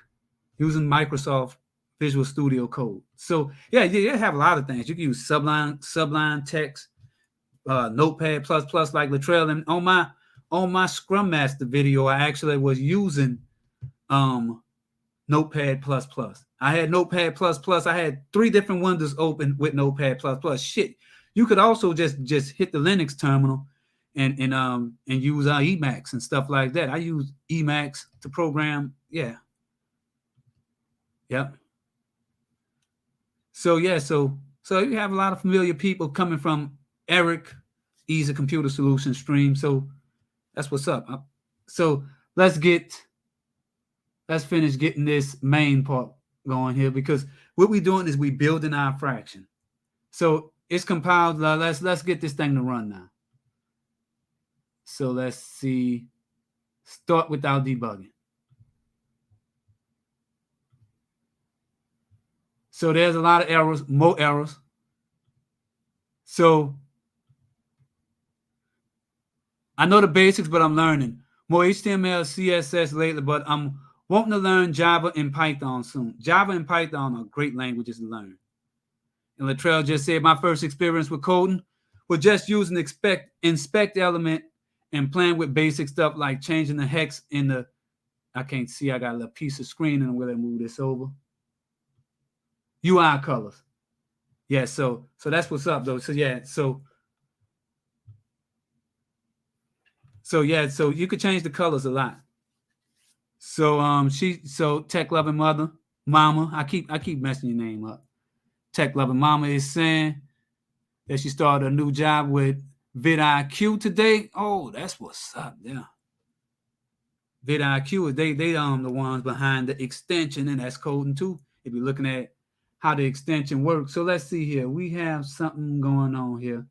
using Microsoft Visual Studio Code. So yeah, you have a lot of things. You can use Sublime Text, Notepad++ like Latrell. And on my Scrum Master video, I actually was using Notepad++. I had Notepad++. I had 3 different windows open with Notepad++. Shit, you could also just hit the Linux terminal and use Emacs and stuff like that. I use Emacs to program. Yeah. Yep. So yeah, so you have a lot of familiar people coming from Eric, Easy Computer Solutions stream. So that's what's up. So let's finish getting this main part going here, because what we're doing is we building our fraction. So it's compiled. Let's get this thing to run now. So let's see. Start without debugging. So there's a lot of errors, more errors. So I know the basics, but I'm learning more HTML, CSS lately, but I'm wanting to learn Java and Python soon. Java and Python are great languages to learn. And Latrell just said, my first experience with coding was just using inspect element and playing with basic stuff like changing the hex in the, I can't see, I got a little piece of screen, and I'm going to move this over. UI colors. Yeah, so that's what's up though. So yeah, so yeah, so you could change the colors a lot. So Tech Loving Mama, I keep messing your name up. Tech Loving Mama is saying that she started a new job with vidIQ today. Oh, that's what's up. Yeah. vidIQ, they the ones behind the extension, and that's coding too. If you're looking at how the extension works. So let's see here. We have something going on here.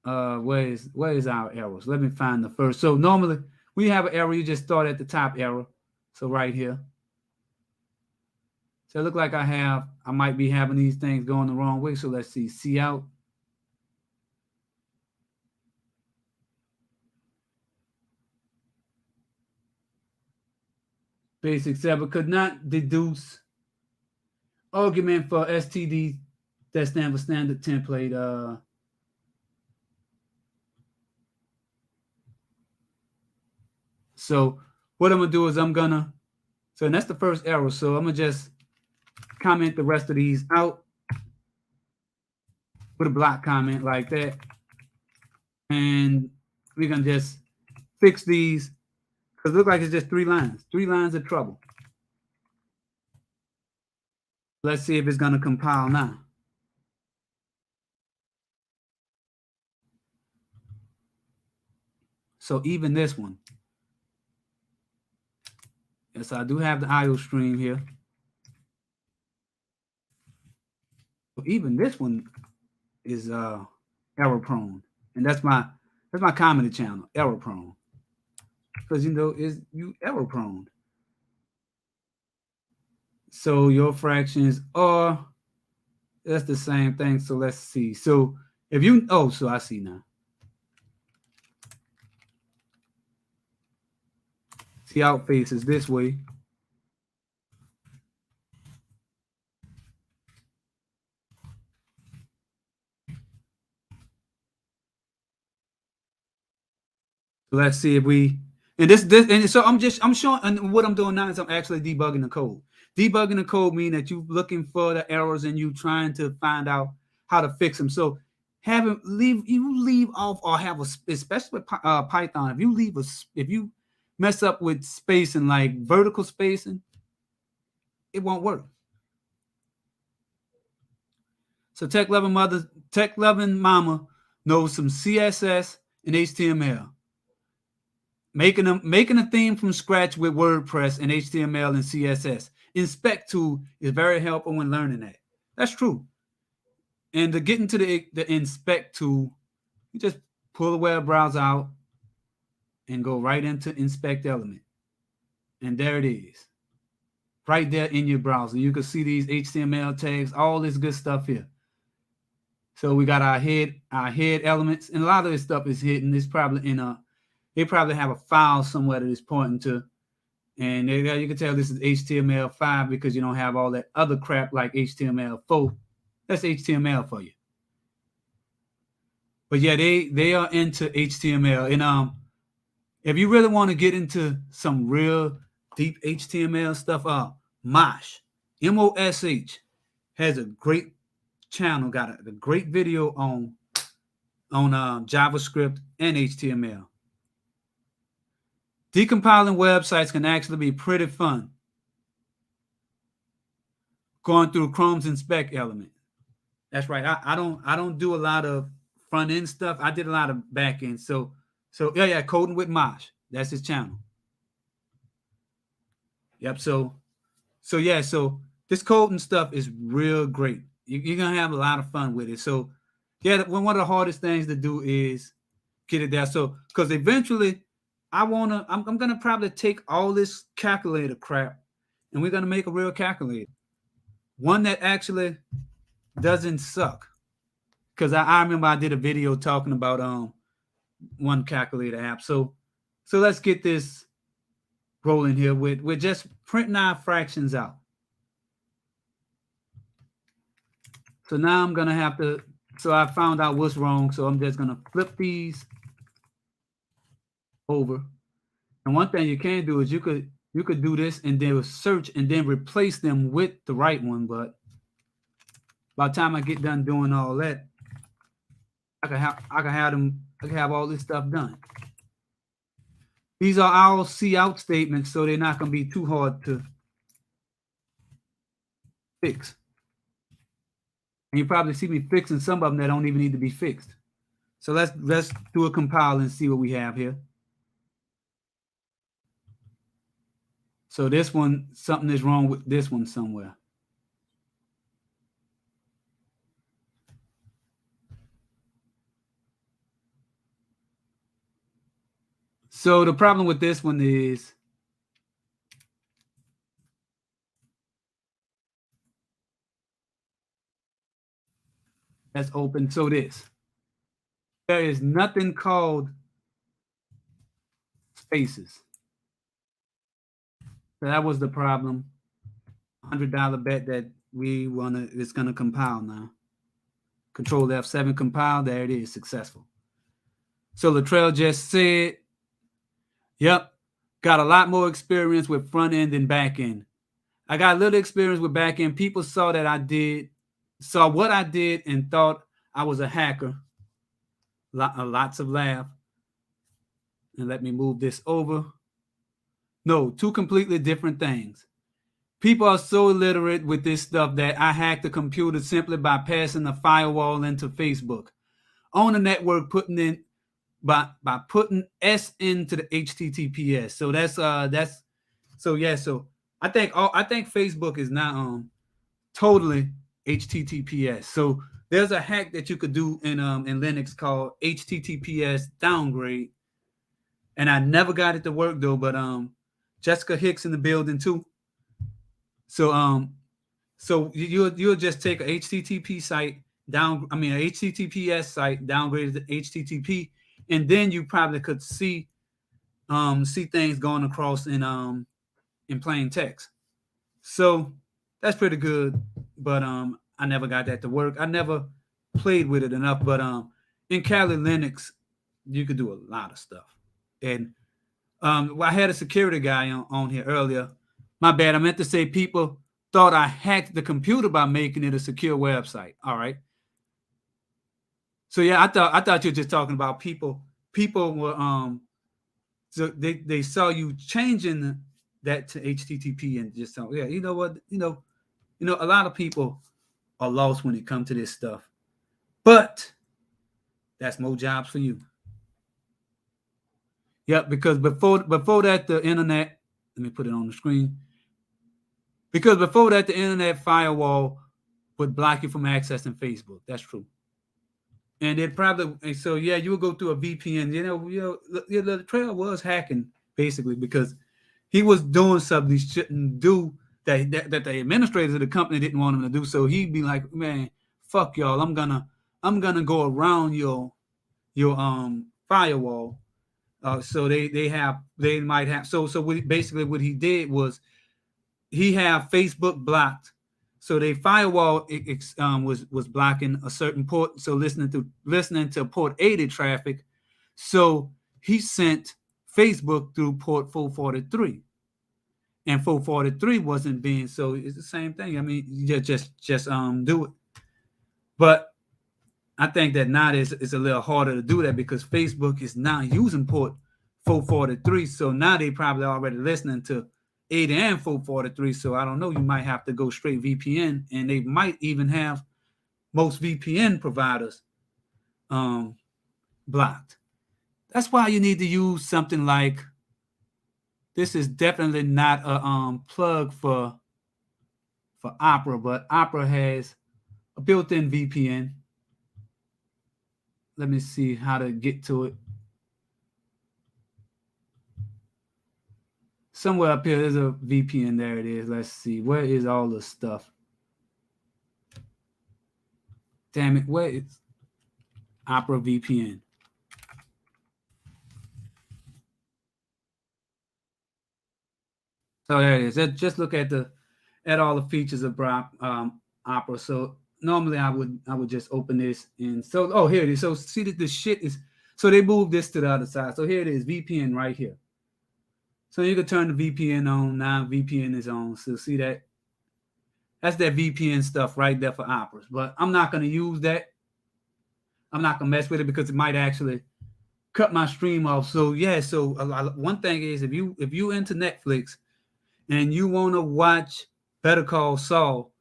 Where is our arrows? Let me find the first. So normally we have an arrow. You just start at the top arrow. So right here. So it looks like I might be having these things going the wrong way. So let's see out. Basic 7 could not deduce argument for STD that stand for standard template. So what I'm gonna do is so that's the first arrow. So I'm gonna just comment the rest of these out with a block comment like that, and we're gonna just fix these because it looks like it's just 3 lines of trouble. Let's see if it's gonna compile now. So even this one. Yes, I do have the iostream here. So even this one is error prone, and that's my commented channel, error prone, because you error prone. So your fractions are, that's the same thing. So let's see. So if you, so I see now. The out face is this way. So let's see if we and this and so I'm showing, and what I'm doing now is I'm actually debugging the code. Debugging the code means that you're looking for the errors and you trying to find out how to fix them. So leave off or have especially with Python, if you mess up with spacing, like vertical spacing, it won't work. So tech loving mama knows some CSS and HTML. Making a theme from scratch with WordPress and HTML and CSS. Inspect tool is very helpful when learning that. That's true. And to get into the inspect tool, you just pull the web browser out and go right into inspect element. And there it is. Right there in your browser. You can see these HTML tags, all this good stuff here. So we got our head elements, and a lot of this stuff is hidden. It's probably they probably have a file somewhere that is pointing to. And you can tell this is HTML5 because you don't have all that other crap like HTML4. That's HTML for you. But yeah, they are into HTML. And if you really want to get into some real deep HTML stuff, Mosh, MOSH, has a great channel, got a great video on JavaScript and HTML. Decompiling websites can actually be pretty fun. Going through Chrome's inspect element. That's right. I don't do a lot of front end stuff. I did a lot of back end. So yeah, coding with Mosh. That's his channel. Yep. So this coding stuff is real great. You're gonna have a lot of fun with it. So yeah, one of the hardest things to do is get it there. So because eventually I'm gonna probably take all this calculator crap and we're gonna make a real calculator. One that actually doesn't suck. Because I remember I did a video talking about one calculator app. So let's get this rolling here with just printing our fractions out. So now I'm gonna have to, so I found out what's wrong. So I'm just gonna flip these over. And one thing you can do is you could do this and then search and then replace them with the right one. But by the time I get done doing all that, I can have all this stuff done. These are all see out statements, so they're not going to be too hard to fix. And you probably see me fixing some of them that don't even need to be fixed. So let's do a compile and see what we have here. So this one, something is wrong with this one somewhere. So the problem with this one is let's open. So there is nothing called spaces. So that was the problem. $100 bet that it's gonna compile now. Control F7 compile. There it is, successful. So Latrell just said, yep, got a lot more experience with front end than back end. I got a little experience with back end. People saw what I did and thought I was a hacker. Lots of laugh. And let me move this over. No, two completely different things. People are so illiterate with this stuff that I hacked the computer simply by passing a firewall into Facebook on the network, putting putting S into the HTTPS. So so I think Facebook is now totally HTTPS. So there's a hack that you could do in Linux called HTTPS downgrade, and I never got it to work though. But Jessica Hicks in the building too. So you'll just take a HTTP site down. I mean, a HTTPS site downgraded to HTTP, and then you probably could see see things going across in plain text. So that's pretty good. But I never got that to work. I never played with it enough. But in Kali Linux, you could do a lot of stuff. And I had a security guy on here earlier. My bad. I meant to say people thought I hacked the computer by making it a secure website. All right. So yeah, I thought you were just talking about people. People were so they saw you changing that to HTTP and just yeah, you know what, a lot of people are lost when it comes to this stuff. But that's more jobs for you. Yep, because before that, the internet, let me put it on the screen. Because before that, the internet firewall would block you from accessing Facebook. That's true. And it probably, so yeah, you would go through a VPN. The trail was hacking basically because he was doing something he shouldn't do that the administrators of the company didn't want him to do. So he'd be like, man, fuck y'all. I'm gonna go around your firewall. So they might have basically what he did was he have Facebook blocked. So they firewall was blocking a certain port. So listening to port 80 traffic. So he sent Facebook through port 443. And 443 wasn't being, so it's the same thing. I mean, you just do it. But I think that now it's a little harder to do that because Facebook is now using port 443. So now they probably already listening to 80 and 443. So I don't know. You might have to go straight VPN, and they might even have most VPN providers blocked. That's why you need to use something like, this is definitely not a plug for Opera, but Opera has a built-in VPN. Let me see how to get to it. Somewhere up here, there's a VPN. There it is. Let's see. Where is all the stuff? Damn it. Where is Opera VPN? So there it is. Just look at all the features of Opera. So normally I would just open this and so here it is. So see that the shit is, so they moved this to the other side. So here it is, VPN right here. So you can turn the VPN on. Now VPN is on. So see that? That's that VPN stuff right there for Operas. But I'm not going to use that. I'm not going to mess with it because it might actually cut my stream off. So yeah, so one thing is if you into Netflix and you want to watch Better Call Saul,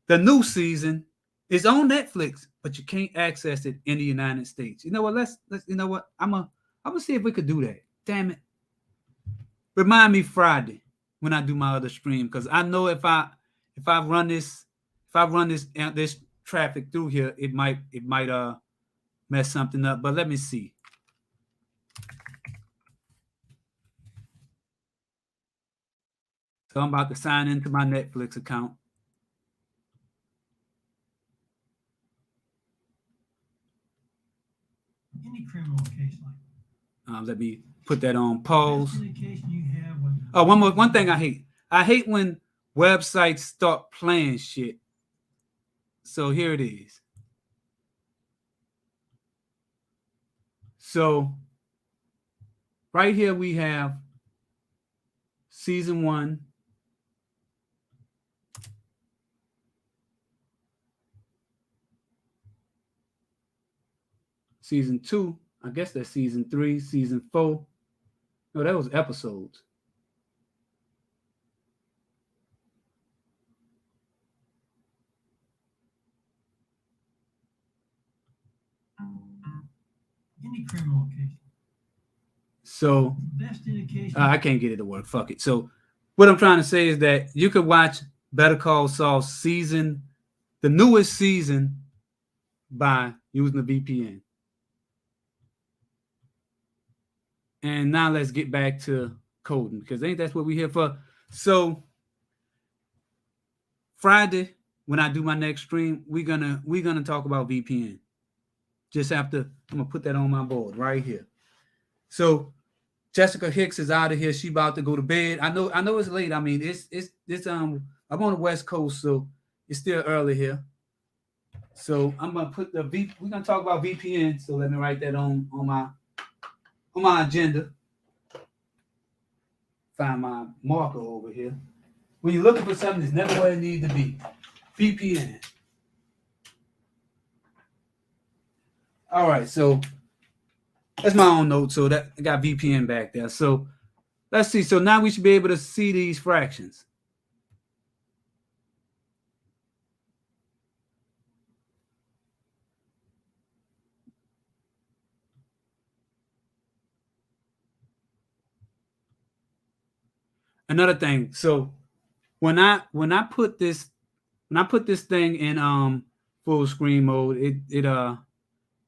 the new season is on Netflix, but you can't access it in the United States. You know what? Let's you know what? I'm gonna see if we could do that. Damn it. Remind me Friday when I do my other stream, because I know if I run this traffic through here, it might mess something up. But let me see. So I'm about to sign into my Netflix account. Any criminal case like let me put that on pause. Oh, one thing I hate. I hate when websites start playing shit. So here it is. So right here we have season 1. Season 2, I guess that's season 3, season 4. No, that was episodes. Any criminal case. So Best indication. I can't get it to work. Fuck it. So what I'm trying to say is that you could watch Better Call Saul the newest season, by using the VPN. And now let's get back to coding, because ain't that's what we're here for. So Friday, when I do my next stream, we're gonna talk about VPN. I'm gonna put that on my board right here. So Jessica Hicks is out of here. She about to go to bed. I know it's late. I mean, it's I'm on the West Coast, so it's still early here. So I'm gonna put we're gonna talk about VPN. So let me write that on my agenda. Find my marker over here. When you're looking for something, it's never where it needs to be. VPN. All right, so that's my own note. So that I got VPN back there. So let's see. So now we should be able to see these fractions. Another thing. So when I put this thing in full screen mode, it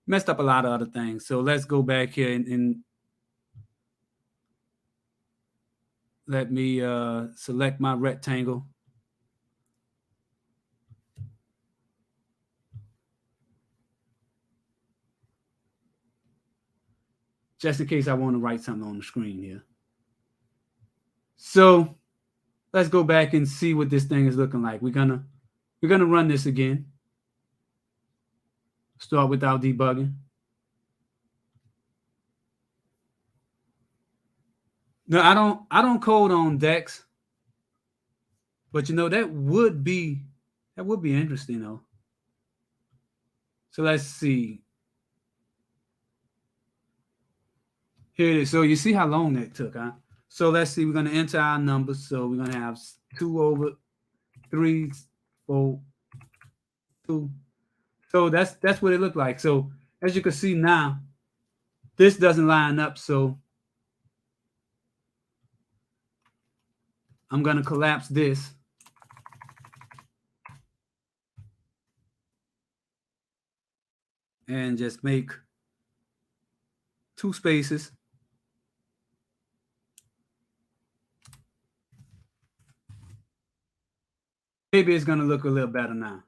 messed up a lot of other things. So let's go back here and let me select my rectangle. Just in case I want to write something on the screen here. So let's go back and see what this thing is looking like. We're gonna run this again. Start without debugging. No, I don't code on Dex, but you know that would be interesting though. So let's see. Here it is. So you see how long that took, huh? So let's see. We're gonna enter our numbers. So we're gonna have 2 over 3, 4, 2. So that's what it looked like. So as you can see now, this doesn't line up. So I'm gonna collapse this. And just make 2 spaces. Maybe it's gonna look a little better now.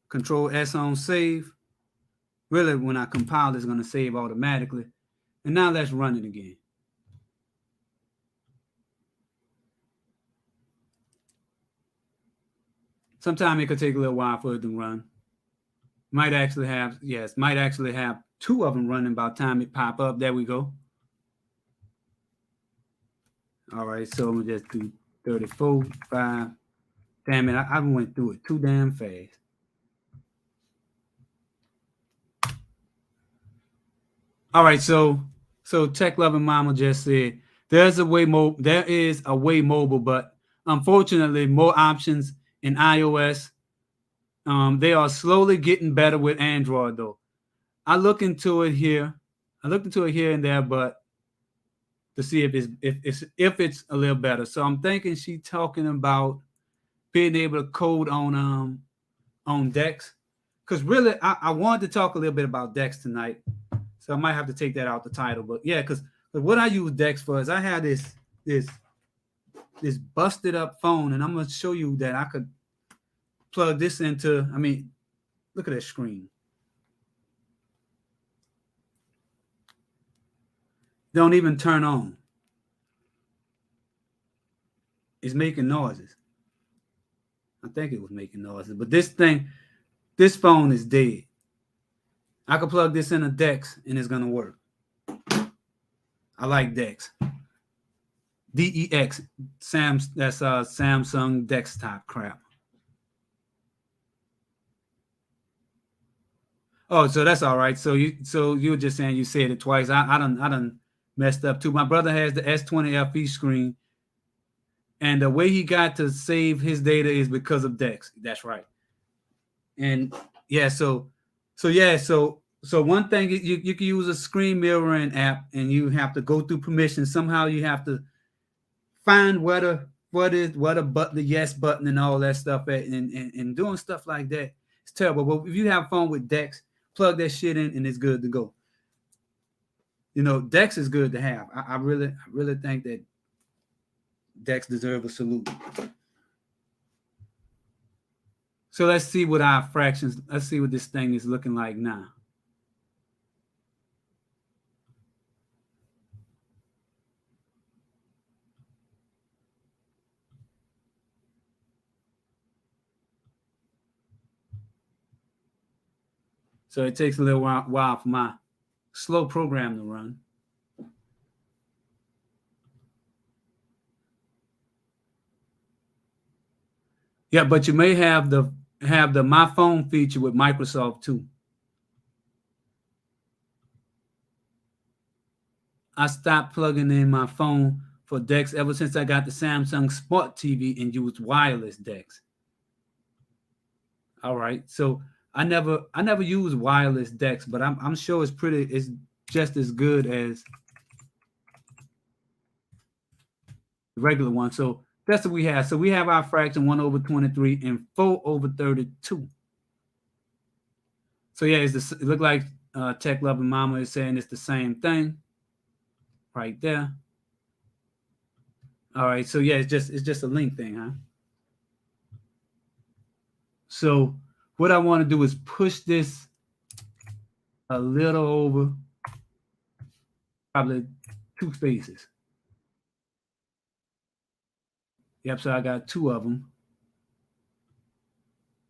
Control S on save. Really, when I compile, it's gonna save automatically. And now let's run it again. Sometimes it could take a little while for it to run. Might actually have 2 of them running by the time it pop up. There we go. All right, so I'm gonna just do 34, 5. Damn it, I went through it too damn fast. All right, so Tech Loving Mama just said there is a way mobile, but unfortunately more options in iOS. They are slowly getting better with Android though. I looked into it here and there, but to see if it's a little better. So I'm thinking she's talking about being able to code on Dex. Because really I wanted to talk a little bit about Dex tonight. So I might have to take that out the title. But yeah, because what I use Dex for is I had this busted up phone, and I'm gonna show you that I could plug this into, I mean, look at that screen. Don't even turn on. It's making noises. I think it was making noises, but this phone is dead. I could plug this in a Dex and it's gonna work. I like Dex. DEX. That's Samsung desktop crap. Oh, so that's all right. So you were just saying you said it twice. I done messed up too. My brother has the S20 FE screen, and the way he got to save his data is because of Dex. That's right. And yeah, so one thing you can use a screen mirroring app, and you have to go through permissions. Somehow you have to find what a button, the yes button, and all that stuff at, and doing stuff like that. It's terrible. But if you have fun with Dex, plug that shit in, and it's good to go. You know, Dex is good to have. I really think that Dex deserves a salute. So let's see what our fractions. Let's see what this thing is looking like now. So it takes a little while for my slow program to run. Yeah, but you may have the My Phone feature with Microsoft too. I stopped plugging in my phone for DeX ever since I got the Samsung Smart TV and used wireless DeX. All right, so I never used wireless DeX, but I'm sure it's just as good as the regular one. So that's what we have. So we have our fraction 1/23 and 4/32. So yeah, it look like Tech Loving Mama is saying it's the same thing right there. All right, so yeah, it's just a link thing, huh? So what I want to do is push this a little over, probably 2 spaces. Yep, so I got 2 of them.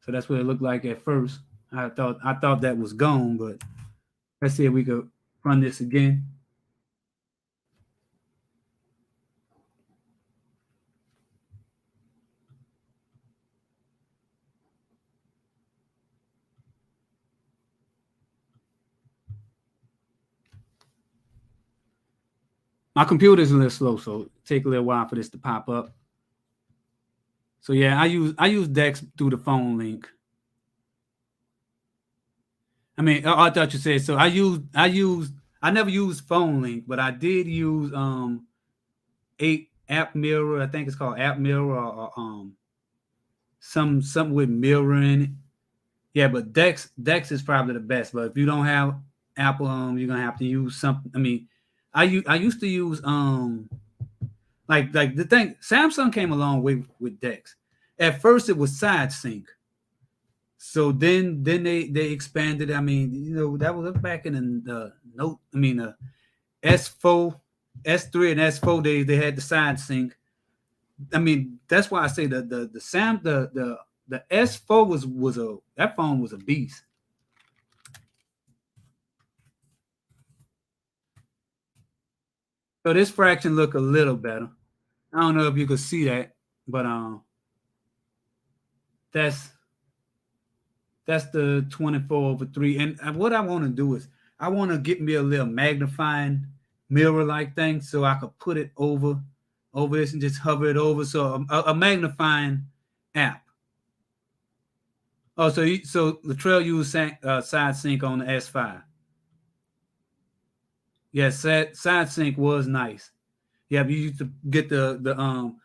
So that's what it looked like at first. I thought that was gone, but let's see if we could run this again. My computer's a little slow, so it take a little while for this to pop up. So yeah, I use DeX through the phone link. I mean, I thought you said so. I never used phone link, but I did use App Mirror. I think it's called App Mirror or something with mirroring it. Yeah, but Dex is probably the best. But if you don't have Apple, you're gonna have to use something. I mean, I used to use like the thing. Samsung came a long way with Dex. At first, it was side sync. So then they expanded. I mean, you know, that was back in the Note. I mean, the S4, S3, and S4 days. They had the side sync. I mean, that's why I say the S4 was that phone was a beast. So this fraction look a little better. I don't know if you could see that, but that's the 24/3. And what I want to do is I want to get me a little magnifying mirror like thing so I could put it over this and just hover it over. So a magnifying app. Oh, so Latrell used side sync on the S5. Yes, side sync was nice. Yeah, you used to get the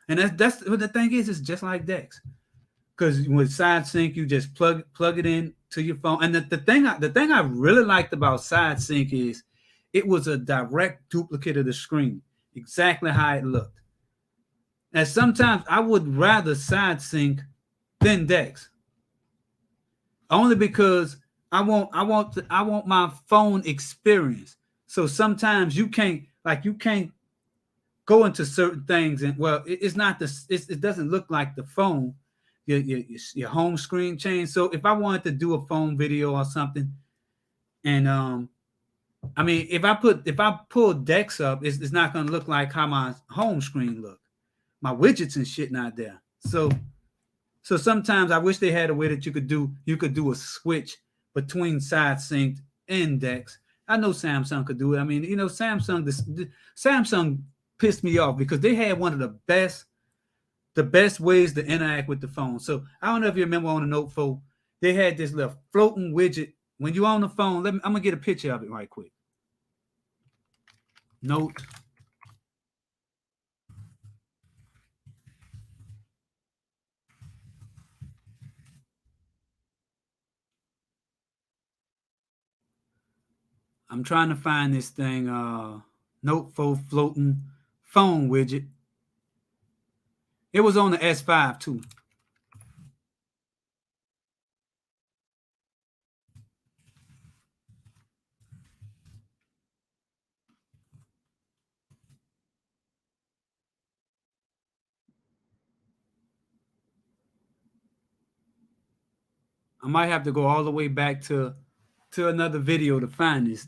and that's what the thing is. It's just like Dex, because with side sync you just plug it in to your phone. And the thing I really liked about side sync is it was a direct duplicate of the screen, exactly how it looked. And sometimes I would rather side sync than Dex, only because I want my phone experience. So sometimes you can't go into certain things, and well, it's not it doesn't look like the phone, your home screen change. So if I wanted to do a phone video or something, and I mean, if I pull Dex up, it's not going to look like how my home screen look. My widgets and shit not there. So sometimes I wish they had a way that you could do a switch between side synced and Dex. I know Samsung could do it. I mean, you know, Samsung pissed me off because they had one of the best ways to interact with the phone. So I don't know if you remember on the Note 4, they had this little floating widget when you're on the phone. I'm gonna get a picture of it right quick. Note. I'm trying to find this thing, Note 4 floating phone widget. It was on the S5 too. I might have to go all the way back to to another video to find this.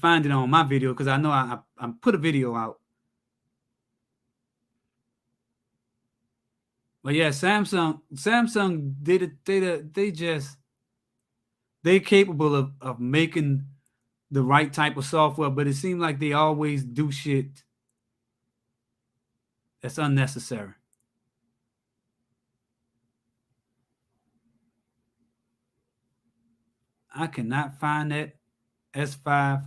Find it on my video, because I know I put a video out. But yeah, Samsung did it. They're capable of making the right type of software, but it seems like they always do shit that's unnecessary. I cannot find that S5.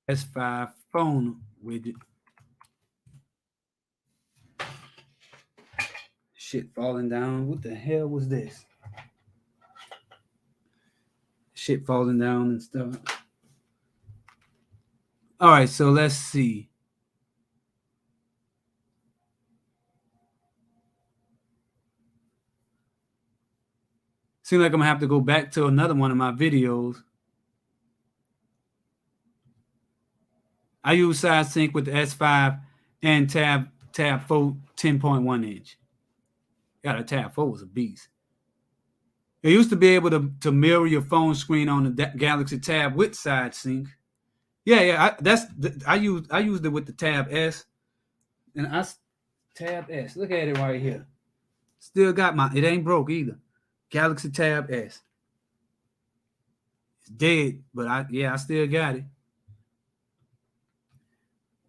S5 phone widget. Shit falling down. What the hell was this? Shit falling down and stuff. All right, so let's see. Seems like I'm gonna have to go back to another one of my videos. I use side sync with the S5 and Tab 4 10.1 inch. Yeah, the Tab 4 was a beast. It used to be able to mirror your phone screen on the Galaxy Tab with side sync. Yeah. I used it with the Tab S, and Tab S. Look at it right here. Still got it ain't broke either. Galaxy Tab S. It's dead, but I still got it.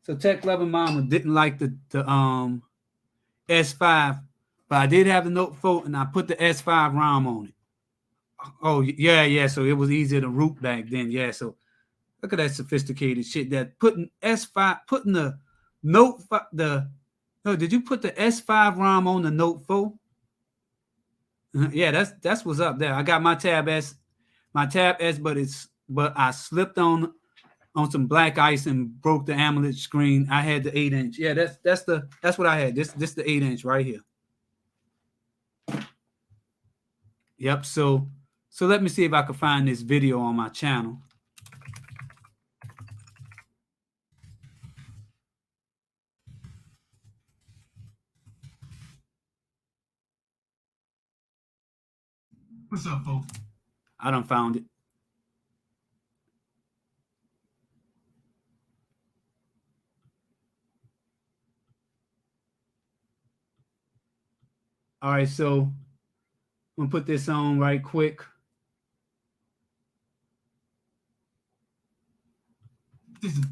So Tech Loving Mama didn't like the S5, but I did have the Note 4, and I put the S5 ROM on it. Oh yeah. So it was easier to root back then. Yeah. So look at that sophisticated shit. That putting the Note 5, did you put the S5 ROM on the Note 4? Yeah, that's what's up there. I got my Tab S, but I slipped on some black ice and broke the AMOLED screen. I had the 8-inch. Yeah, that's what I had. This the 8-inch right here. Yep. So let me see if I can find this video on my channel. What's up, folks? I done found it. All right, so I'm gonna put this on right quick. This is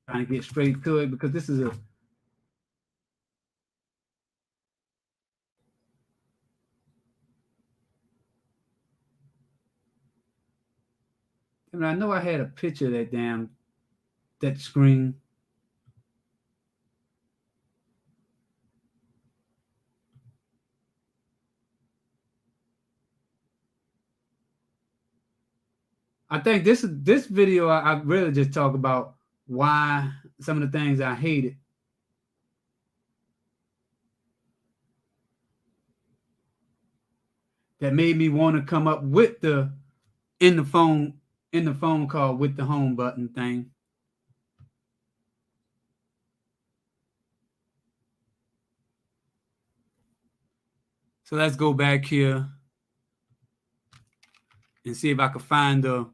Trying to get straight to it because this is a I know I had a picture of that screen. I think this video I really just talk about why some of the things I hated. That made me want to come up with the in the phone call with the home button thing. So let's go back here and see if I can find the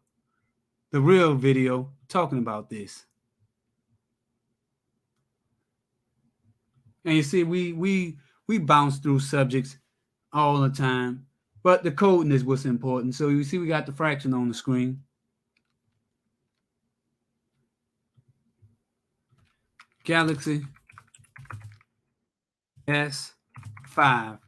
real video talking about this. And you see, we bounce through subjects all the time, but the coding is what's important. So you see, we got the fraction on the screen. Galaxy S5.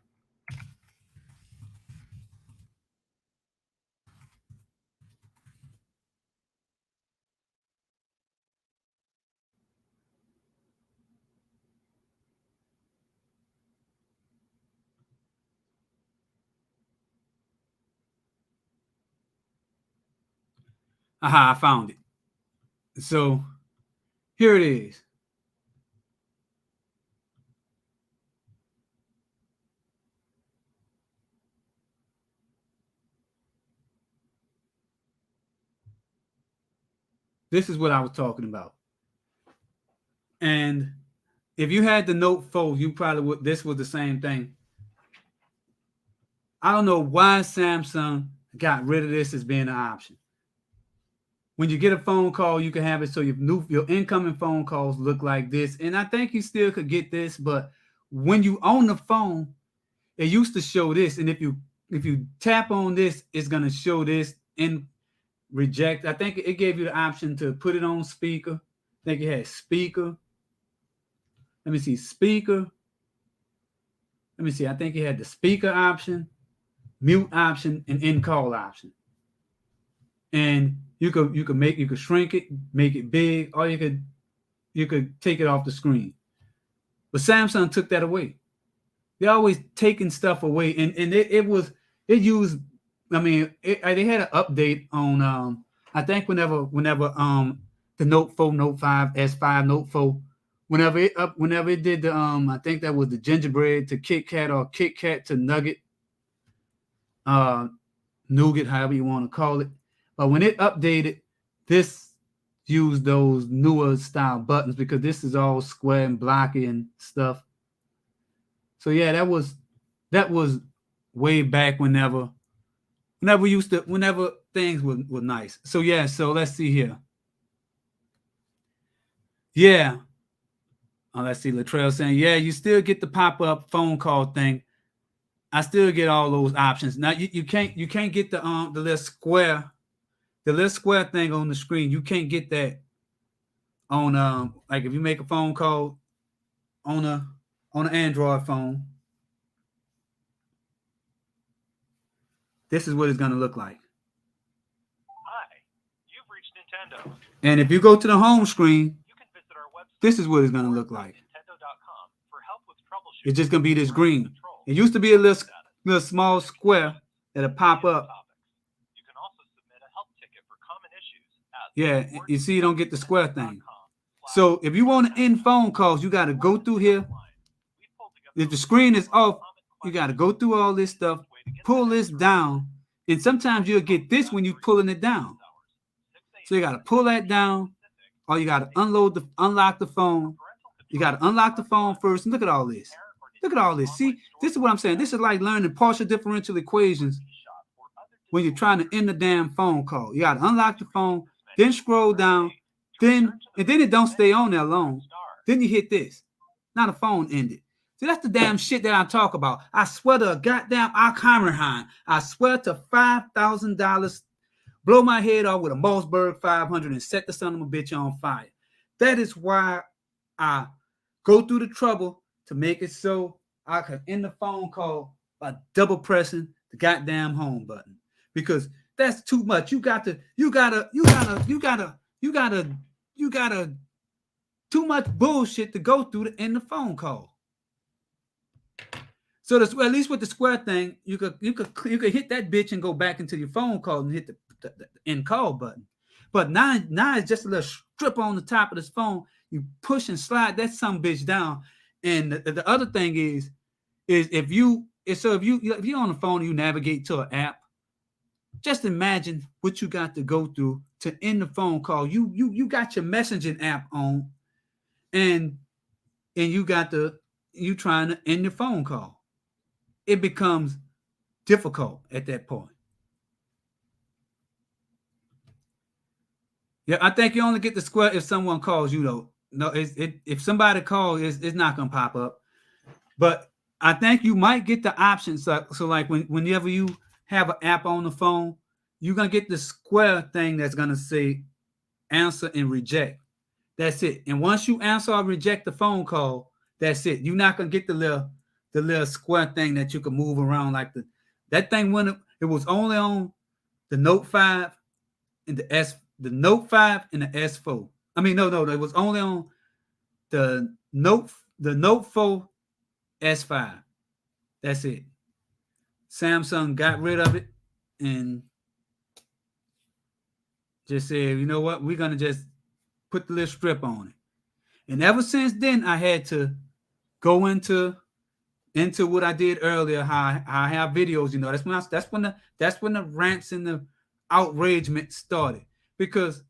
Aha, I found it. So here it is. This is what I was talking about. And if you had the Note 4, you probably would. This was the same thing. I don't know why Samsung got rid of this as being an option. When you get a phone call, you can have it so your incoming phone calls look like this. And I think you still could get this, but when you own the phone, it used to show this. And if you tap on this, it's gonna show this and reject. I think it gave you the option to put it on speaker. I think it had speaker. Let me see, speaker. Let me see. I think it had the speaker option, mute option, and end call option. And you could shrink it, make it big, or you could take it off the screen. But Samsung took that away. They're always taking stuff away, and they had an update on I think whenever the Note 4, Note 5, S5, Note 4, whenever it did the I think that was the gingerbread to Kit Kat or Kit Kat to Nugget, nougat, however you want to call it. But when it updated, this used those newer style buttons because this is all square and blocky and stuff. So yeah, that was way back whenever things were nice. So yeah, so let's see here. Yeah. Let's see, Latrell saying, yeah, you still get the pop-up phone call thing. I still get all those options. Now you can't get the little square thing on the screen. You can't get that on like if you make a phone call on an Android phone. This is what it's gonna look like. Hi, you've reached Nintendo. And if you go to the home screen, you can visit our website. This is what it's gonna look like. Nintendo.com for help with troubleshooting. It's just gonna be this green. It used to be a little small square that'll pop up. You can also submit a help ticket for common issues. Yeah, you see, you don't get the square thing. So if you want to end phone calls, you got to go through here. If the screen is off, you got to go through all this stuff, pull this down, and sometimes you'll get this when you're pulling it down. So you got to pull that down, or you got to unlock the phone. You got to unlock the phone first. And look at all this. Look at all this. See, this is what I'm saying. This is like learning partial differential equations when you're trying to end the damn phone call. You got to unlock the phone, then scroll down, and then it don't stay on there long. Then you hit this. Now the phone ended. See, that's the damn shit that I talk about. I swear to a goddamn Alzheimer. I swear to $5,000. Blow my head off with a Mossberg 500 and set the son of a bitch on fire. That is why I go through the trouble to make it so I can end the phone call by double pressing the goddamn home button. Because that's too much. You gotta too much bullshit to go through to end the phone call. So at least with the square thing, you could hit that bitch and go back into your phone call and hit the end call button. But now it's just a little strip on the top of this phone. You push and slide that some bitch down. And the other thing is if you're on the phone and you navigate to an app, just imagine what you got to go through to end the phone call. You got your messaging app on, and you trying to end the phone call. It becomes difficult at that point. Yeah, I think you only get the square if someone calls you though. No, if somebody calls, it's not gonna pop up. But I think you might get the option. So like whenever you have an app on the phone, you're gonna get the square thing that's gonna say answer and reject. That's it. And once you answer or reject the phone call, that's it. You're not gonna get the little square thing that you can move around like that thing when it was only on the Note 5 and the Note 5 and the S4. I mean, no, it was only on the Note 4 S5. That's it. Samsung got rid of it and just said, you know what, we're gonna just put the little strip on it. And ever since then, I had to go into what I did earlier. How I have videos, you know. That's when the rants and the outragement started. Because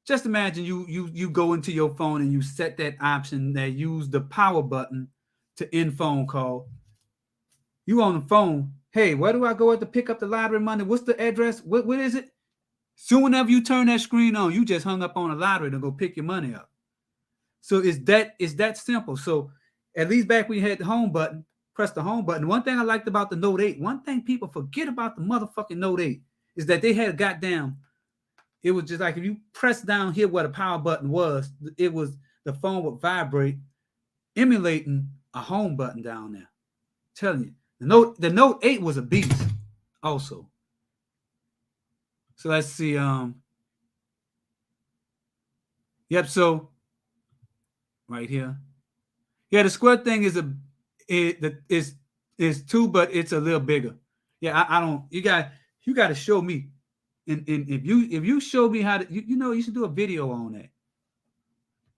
just imagine you go into your phone and you set that option that use the power button to end phone call. You on the phone. Hey, where do I go to pick up the lottery money? What's the address? What is it? Soon whenever you turn that screen on, you just hung up on a lottery to go pick your money up. So it's that simple. So at least back when you had the home button, press the home button. One thing I liked about the Note 8, one thing people forget about the motherfucking Note 8 is that they had goddamn, it was just like if you press down here where the power button was, it was the phone would vibrate, emulating a home button down there. I'm telling you, the Note 8 was a beast also. So let's see. Yep, so right here. Yeah, the square thing is two, but it's a little bigger. Yeah, I don't. You got to show me, and if you show me how to, you should do a video on that.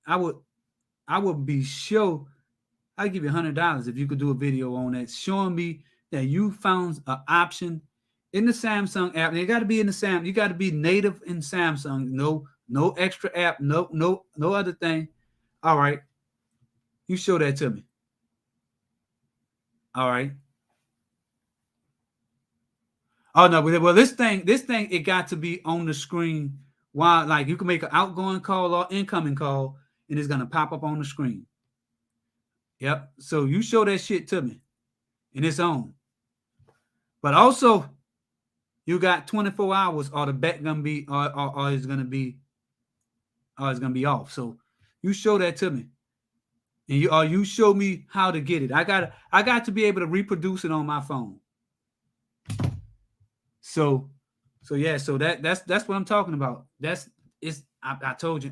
I would be sure. I'd give you $100 if you could do a video on that, showing me that you found an option in the Samsung app. And it got to be in the Samsung. You got to be native in Samsung. No extra app. No other thing. All right. You show that to me. All right. Oh no, well this thing, it got to be on the screen while, like, you can make an outgoing call or incoming call, and it's gonna pop up on the screen. Yep. So you show that shit to me, and it's on. But also, you got 24 hours, or the bet gonna be, or it's gonna be off. So you show that to me, and you show me how to get it. I got to be able to reproduce it on my phone. So yeah, so that's what I'm talking about. I told you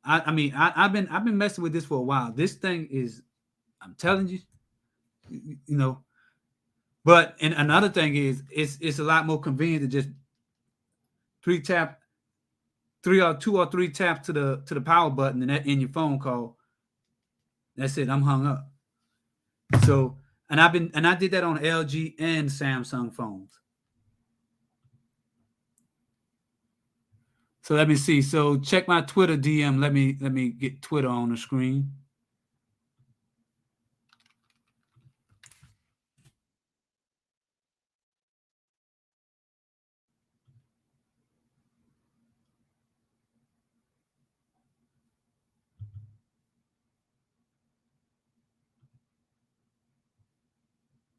I've been messing with this for a while. This thing is, I'm telling you, but and another thing is it's a lot more convenient to just two or three taps to the power button and that in your phone call. That's it. I'm hung up. So and I did that on LG and Samsung phones. So let me see. So check my Twitter DM. Let me get Twitter on the screen.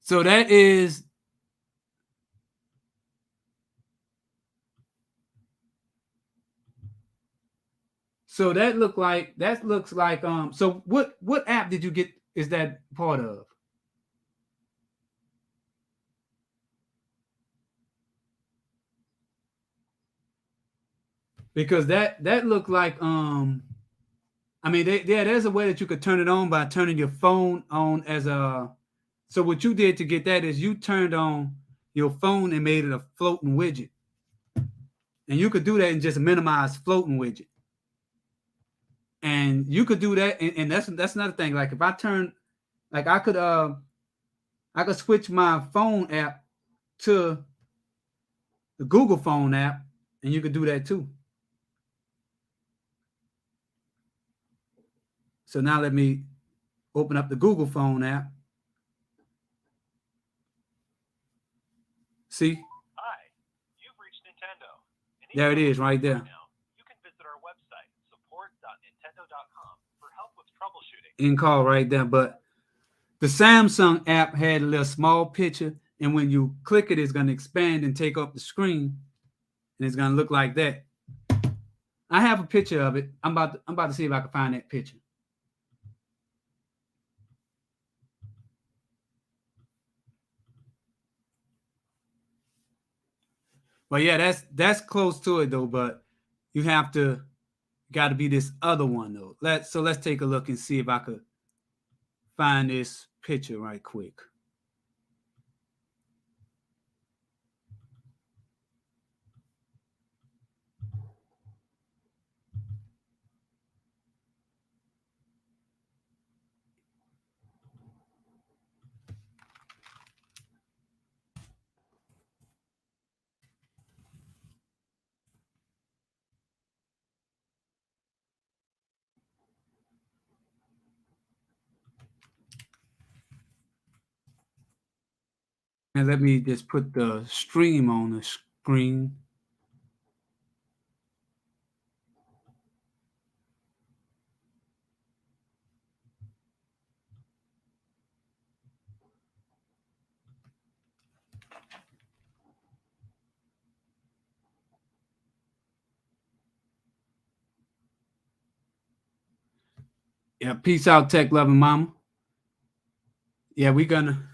So that is that looks like so what app did you get, is that part of? Because that looked like there's a way that you could turn it on by turning your phone on as a, so what you did to get that is you turned on your phone and made it a floating widget. And you could do that and just minimize floating widget. And you could do that, and that's another thing. Like if I turn, like I could switch my phone app to the Google phone app, and you could do that too. So now let me open up the Google phone app. See? Hi, you've reached Nintendo. There it is, right there. Now, you can visit our website, support.nintendo.com, for help with troubleshooting. In call right there. But the Samsung app had a little small picture, and when you click it, it's going to expand and take up the screen, and it's going to look like that. I have a picture of it. I'm about to see if I can find that picture. But yeah, that's close to it though. But you got to be this other one though. Let's take a look and see if I could find this picture right quick. And let me just put the stream on the screen. Yeah, peace out, tech loving mama. Yeah,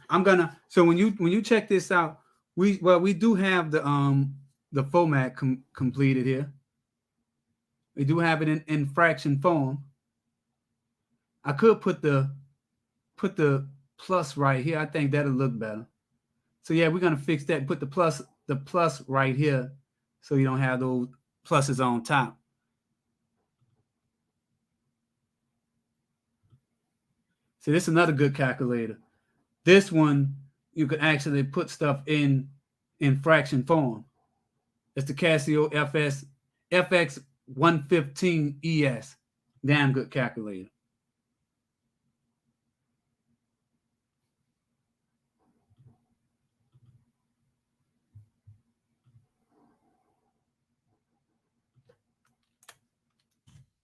I'm gonna. So when you check this out, we do have the format completed here. We do have it in fraction form. I could put the plus right here. I think that'll look better. So yeah, we're gonna fix that. Put the plus right here, so you don't have those pluses on top. So this is another good calculator. This one you can actually put stuff in fraction form. It's the Casio FX 115 ES. Damn good calculator.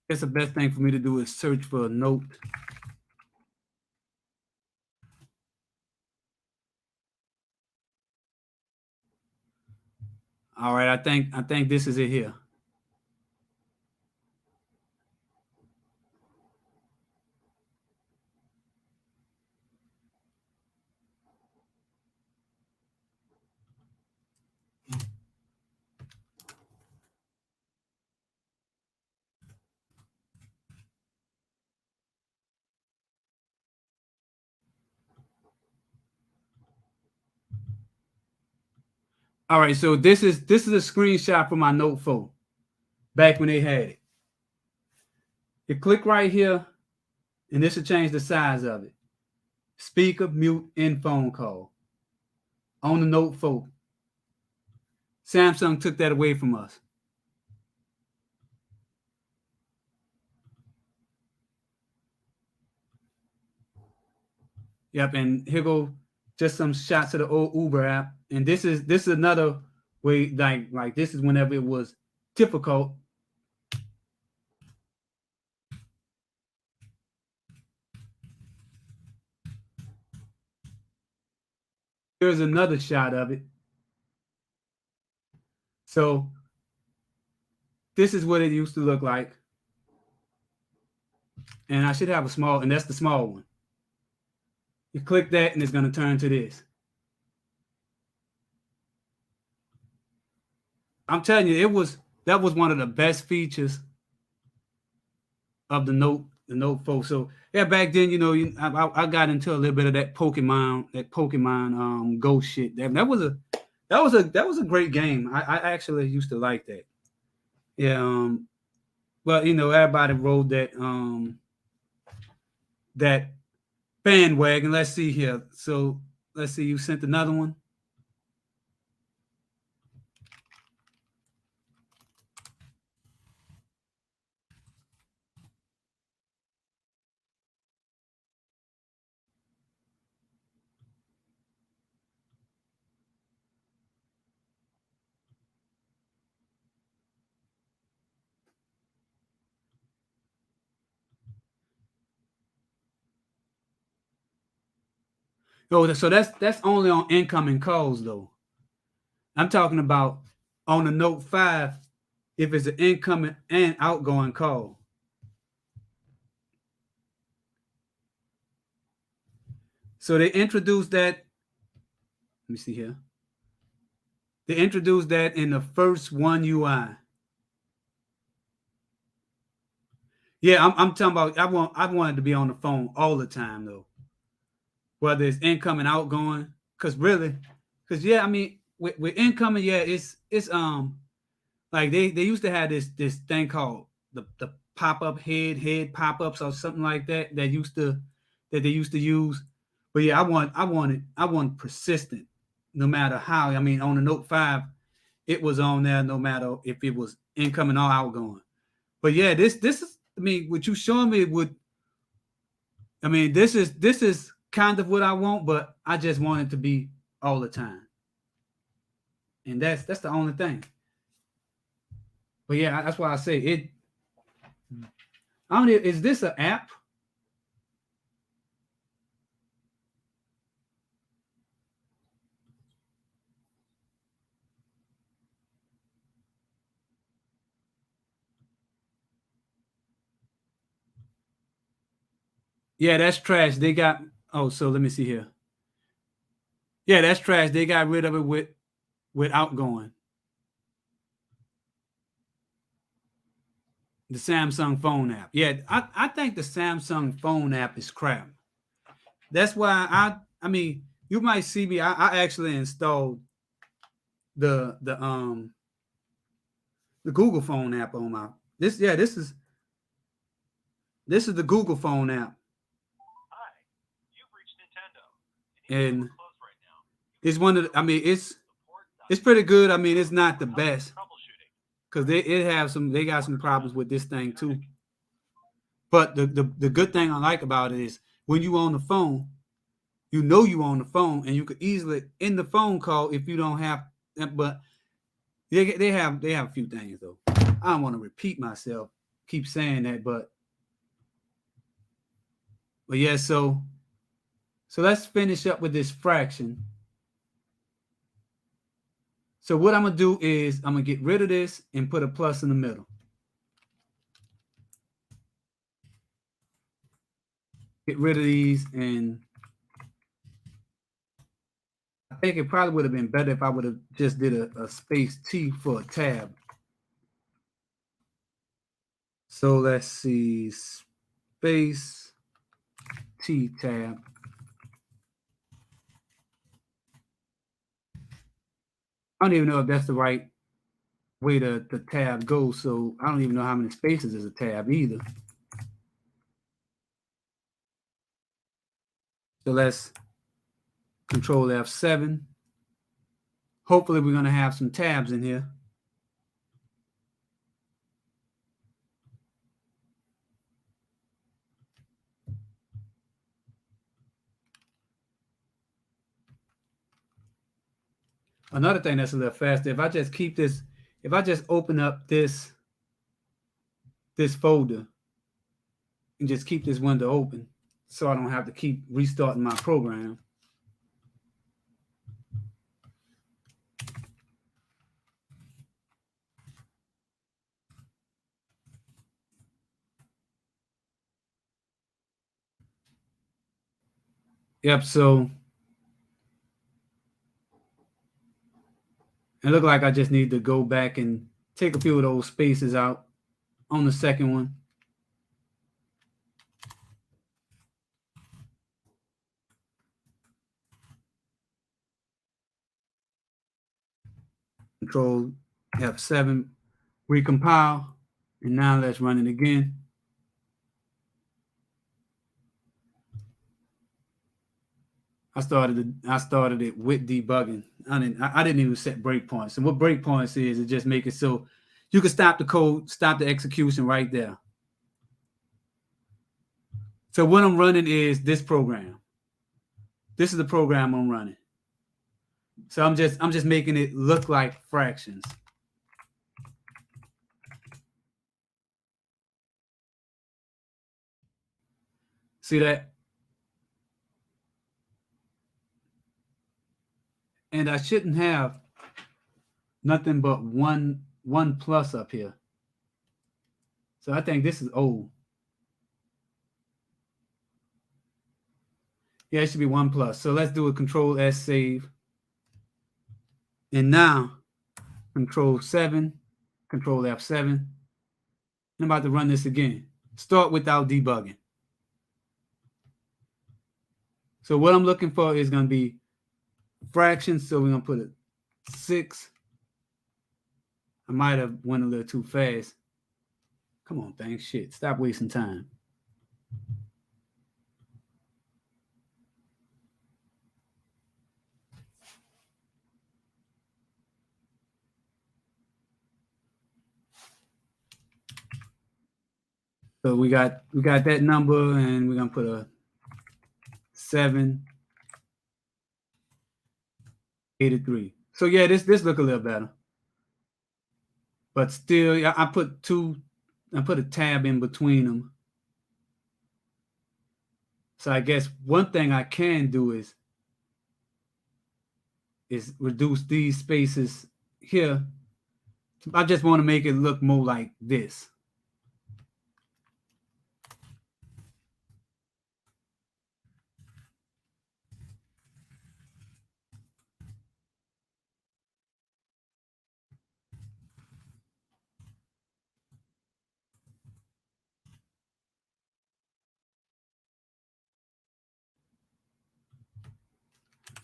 It's the best thing for me to do is search for a note. All right, I think this is it here. All right, so this is a screenshot from my Note 4 back when they had it. You click right here, and this will change the size of it. Speaker, mute, and phone call on the Note 4. Samsung took that away from us. Yep, and here go just some shots of the old Uber app. And this is another way, like this is whenever it was difficult. Here's another shot of it. So this is what it used to look like. And I should have a small, and that's the small one. You click that and it's going to turn to this. I'm telling you, that was one of the best features of the Note 4. So yeah, back then, I got into a little bit of that Pokemon Go shit. That was a great game. I actually used to like that. Yeah. But everybody rode that bandwagon. Let's see here. So let's see. You sent another one. Oh, so that's only on incoming calls though. I'm talking about on the Note 5 if it's an incoming and outgoing call. So they introduced that. Let me see here. They introduced that in the first One UI. Yeah, I'm talking about. I wanted to be on the phone all the time though, whether it's incoming, outgoing. Because yeah, I mean, with incoming, yeah, it's like they used to have this thing called the pop-up head pop-ups or something like that they used to use. But yeah, I want persistent no matter how. I mean, on the Note 5, it was on there no matter if it was incoming or outgoing. But yeah, this is, I mean, what you showing me this is kind of what I want, but I just want it to be all the time. And that's the only thing. But yeah, that's why I say it. I don't know, is this an app? Yeah, that's trash. They got, oh, so let me see here. Yeah, that's trash. They got rid of it with outgoing. The Samsung phone app. Yeah, I think the Samsung phone app is crap. That's why I mean, you might see me. I actually installed the Google phone app on my this. Yeah, this is the Google phone app. Hi, you've reached Nintendo. And Close right now. it's one of the, I mean, it's pretty good. I mean, it's not the best because they got some problems with this thing too. But the good thing I like about it is when you on the phone, you know you on the phone and you could easily end the phone call if you don't have. But they have a few things though. I don't want to repeat myself, keep saying that, but yeah. So let's finish up with this fraction. So what I'm gonna do is I'm gonna get rid of this and put a plus in the middle. Get rid of these, and I think it probably would have been better if I would have just did a space T for a tab. So let's see, space T tab. I don't even know if that's the right way the tab goes. So I don't even know how many spaces is a tab either. So let's Control F7. Hopefully we're going to have some tabs in here. Another thing that's a little faster, if I just keep this, if I just open up this folder and just keep this window open so I don't have to keep restarting my program. Yep, so it looked like I just need to go back and take a few of those spaces out on the second one. Control F7, recompile, and now let's run it again. I started it with debugging. I didn't even set breakpoints. And what breakpoints is, it just make it so you can stop the code, stop the execution right there. So what I'm running is this program. This is the program I'm running. So I'm just making it look like fractions. See that? And I shouldn't have nothing but one plus up here. So I think this is old. Yeah, it should be 1 plus. So let's do a Control S save. And now Control 7, Control F7. I'm about to run this again. Start without debugging. So what I'm looking for is going to be fractions. So we're going to put it 6. I might have went a little too fast. Come on, thing. Shit. Stop wasting time. So we got that number, and we're going to put a 7. 83. So yeah, this look a little better. But still, I put a tab in between them. So I guess one thing I can do is reduce these spaces here. I just want to make it look more like this.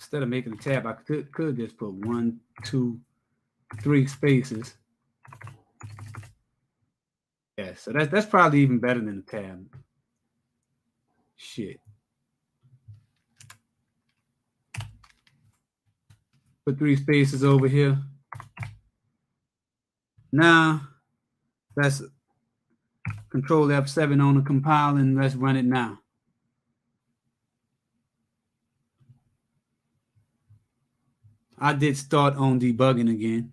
Instead of making a tab, I could just put 1, 2, 3 spaces. Yeah, so that's probably even better than a tab. Shit. Put 3 spaces over here. Now, let's Control F7 on the compile and let's run it now. I did start on debugging again.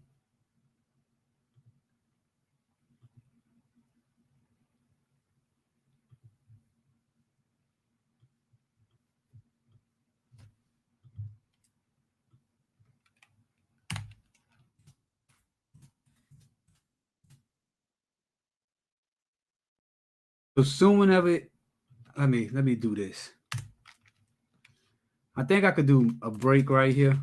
So soon whenever let me do this. I think I could do a break right here.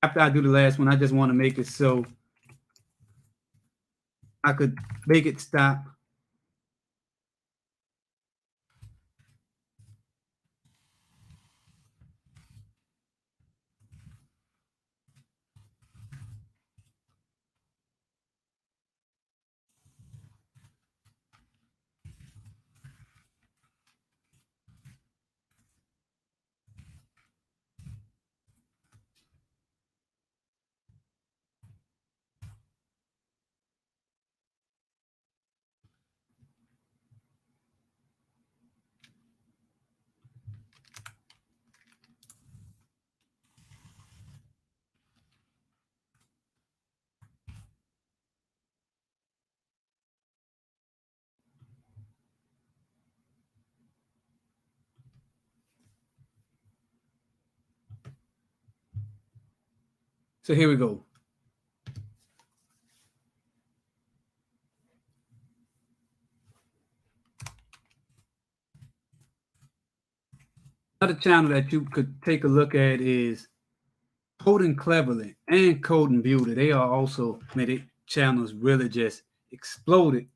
After I do the last one, I just want to make it so I could make it stop. So here we go. Another channel that you could take a look at is Coding Cleverly and Coding Beauty. They are also, their channels really just exploded.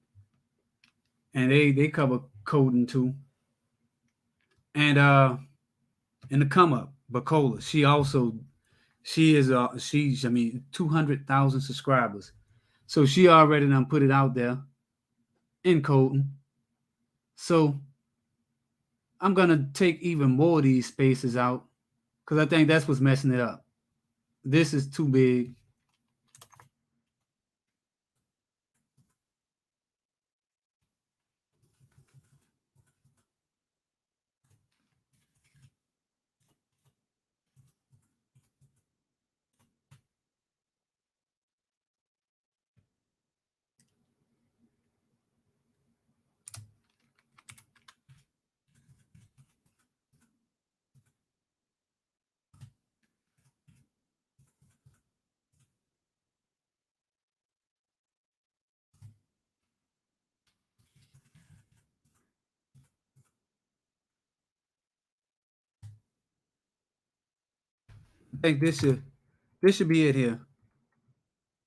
And they cover coding too. And in the come up, Bacola, she's 200,000 subscribers. So she already done put it out there in coding. So I'm gonna take even more of these spaces out because I think that's what's messing it up. This is too big. I think this should be it here.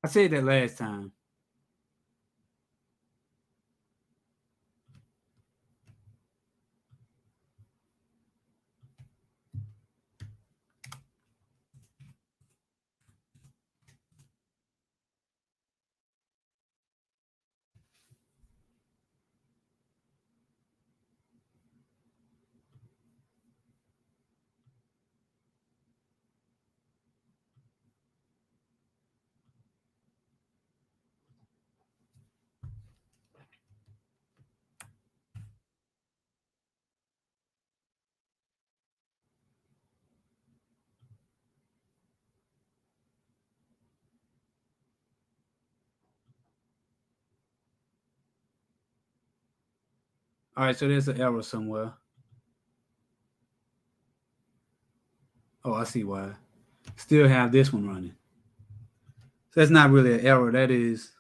I said that last time. All right, so there's an error somewhere. Oh, I see why. Still have this one running. So that's not really an error. That is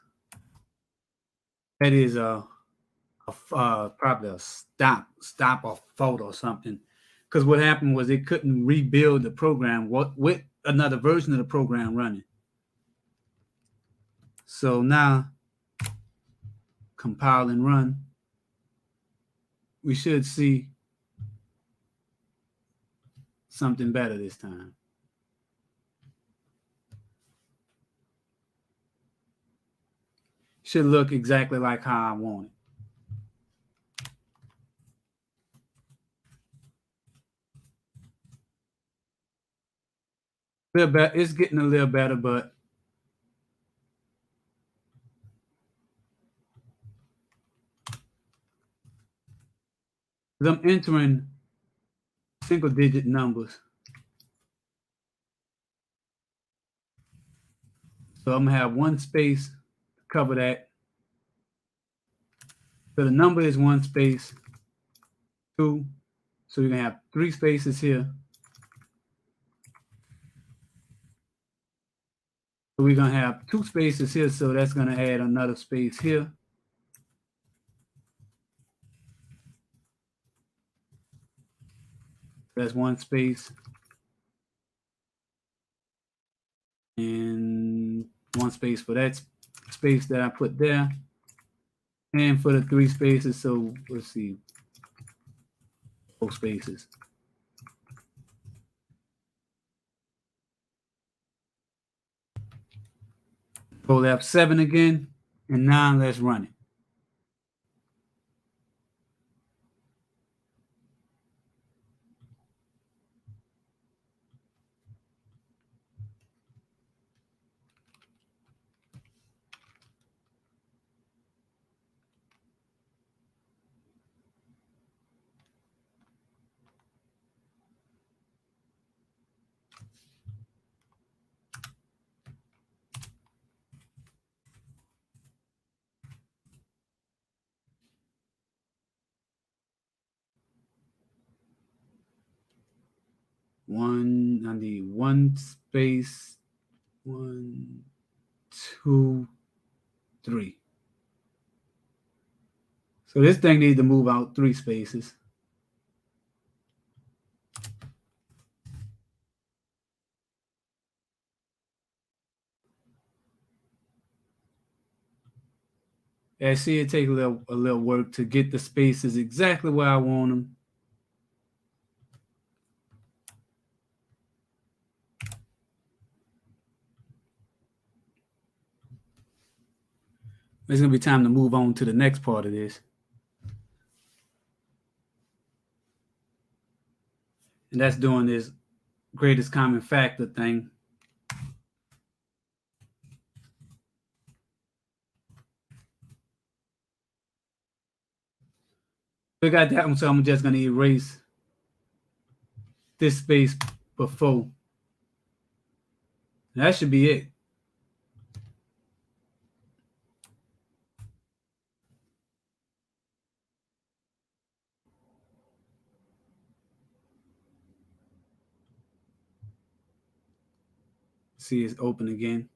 probably a stop or fault or something. Because what happened was it couldn't rebuild the program with another version of the program running. So now, compile and run. We should see something better this time. Should look exactly like how I want it. A little better. It's getting a little better, but I'm entering single-digit numbers. So I'm gonna have one space to cover that. So the number is one space, 2. So you're gonna have 3 spaces here. So we're gonna have 2 spaces here, so that's gonna add another space here. That's 1 space. And 1 space for that space that I put there. And for the 3 spaces, so let's see, 4 spaces. Pull F7 again, and now let's run it. I need 1 space, 1, 2, 3. So this thing needs to move out 3 spaces. I see it take a little work to get the spaces exactly where I want them. It's gonna be time to move on to the next part of this. And that's doing this greatest common factor thing. We got that one, so I'm just gonna erase this space before. That should be it. See, it's open again.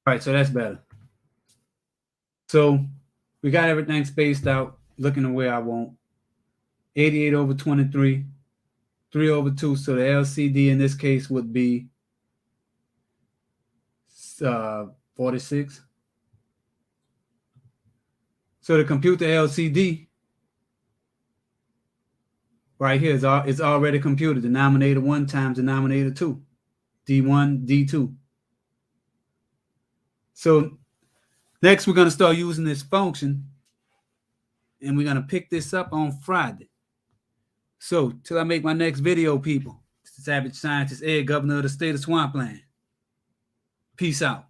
All right, so that's better. So we got everything spaced out, looking the way I want. 88/23, 3/2. So the LCD in this case would be 46. So to compute the LCD, right here is already computed. Denominator 1 times denominator 2, D1, D2. So next we're gonna start using this function, and we're gonna pick this up on Friday. So till I make my next video, people, this is Savage Scientist Ed, Governor of the State of Swampland. Peace out.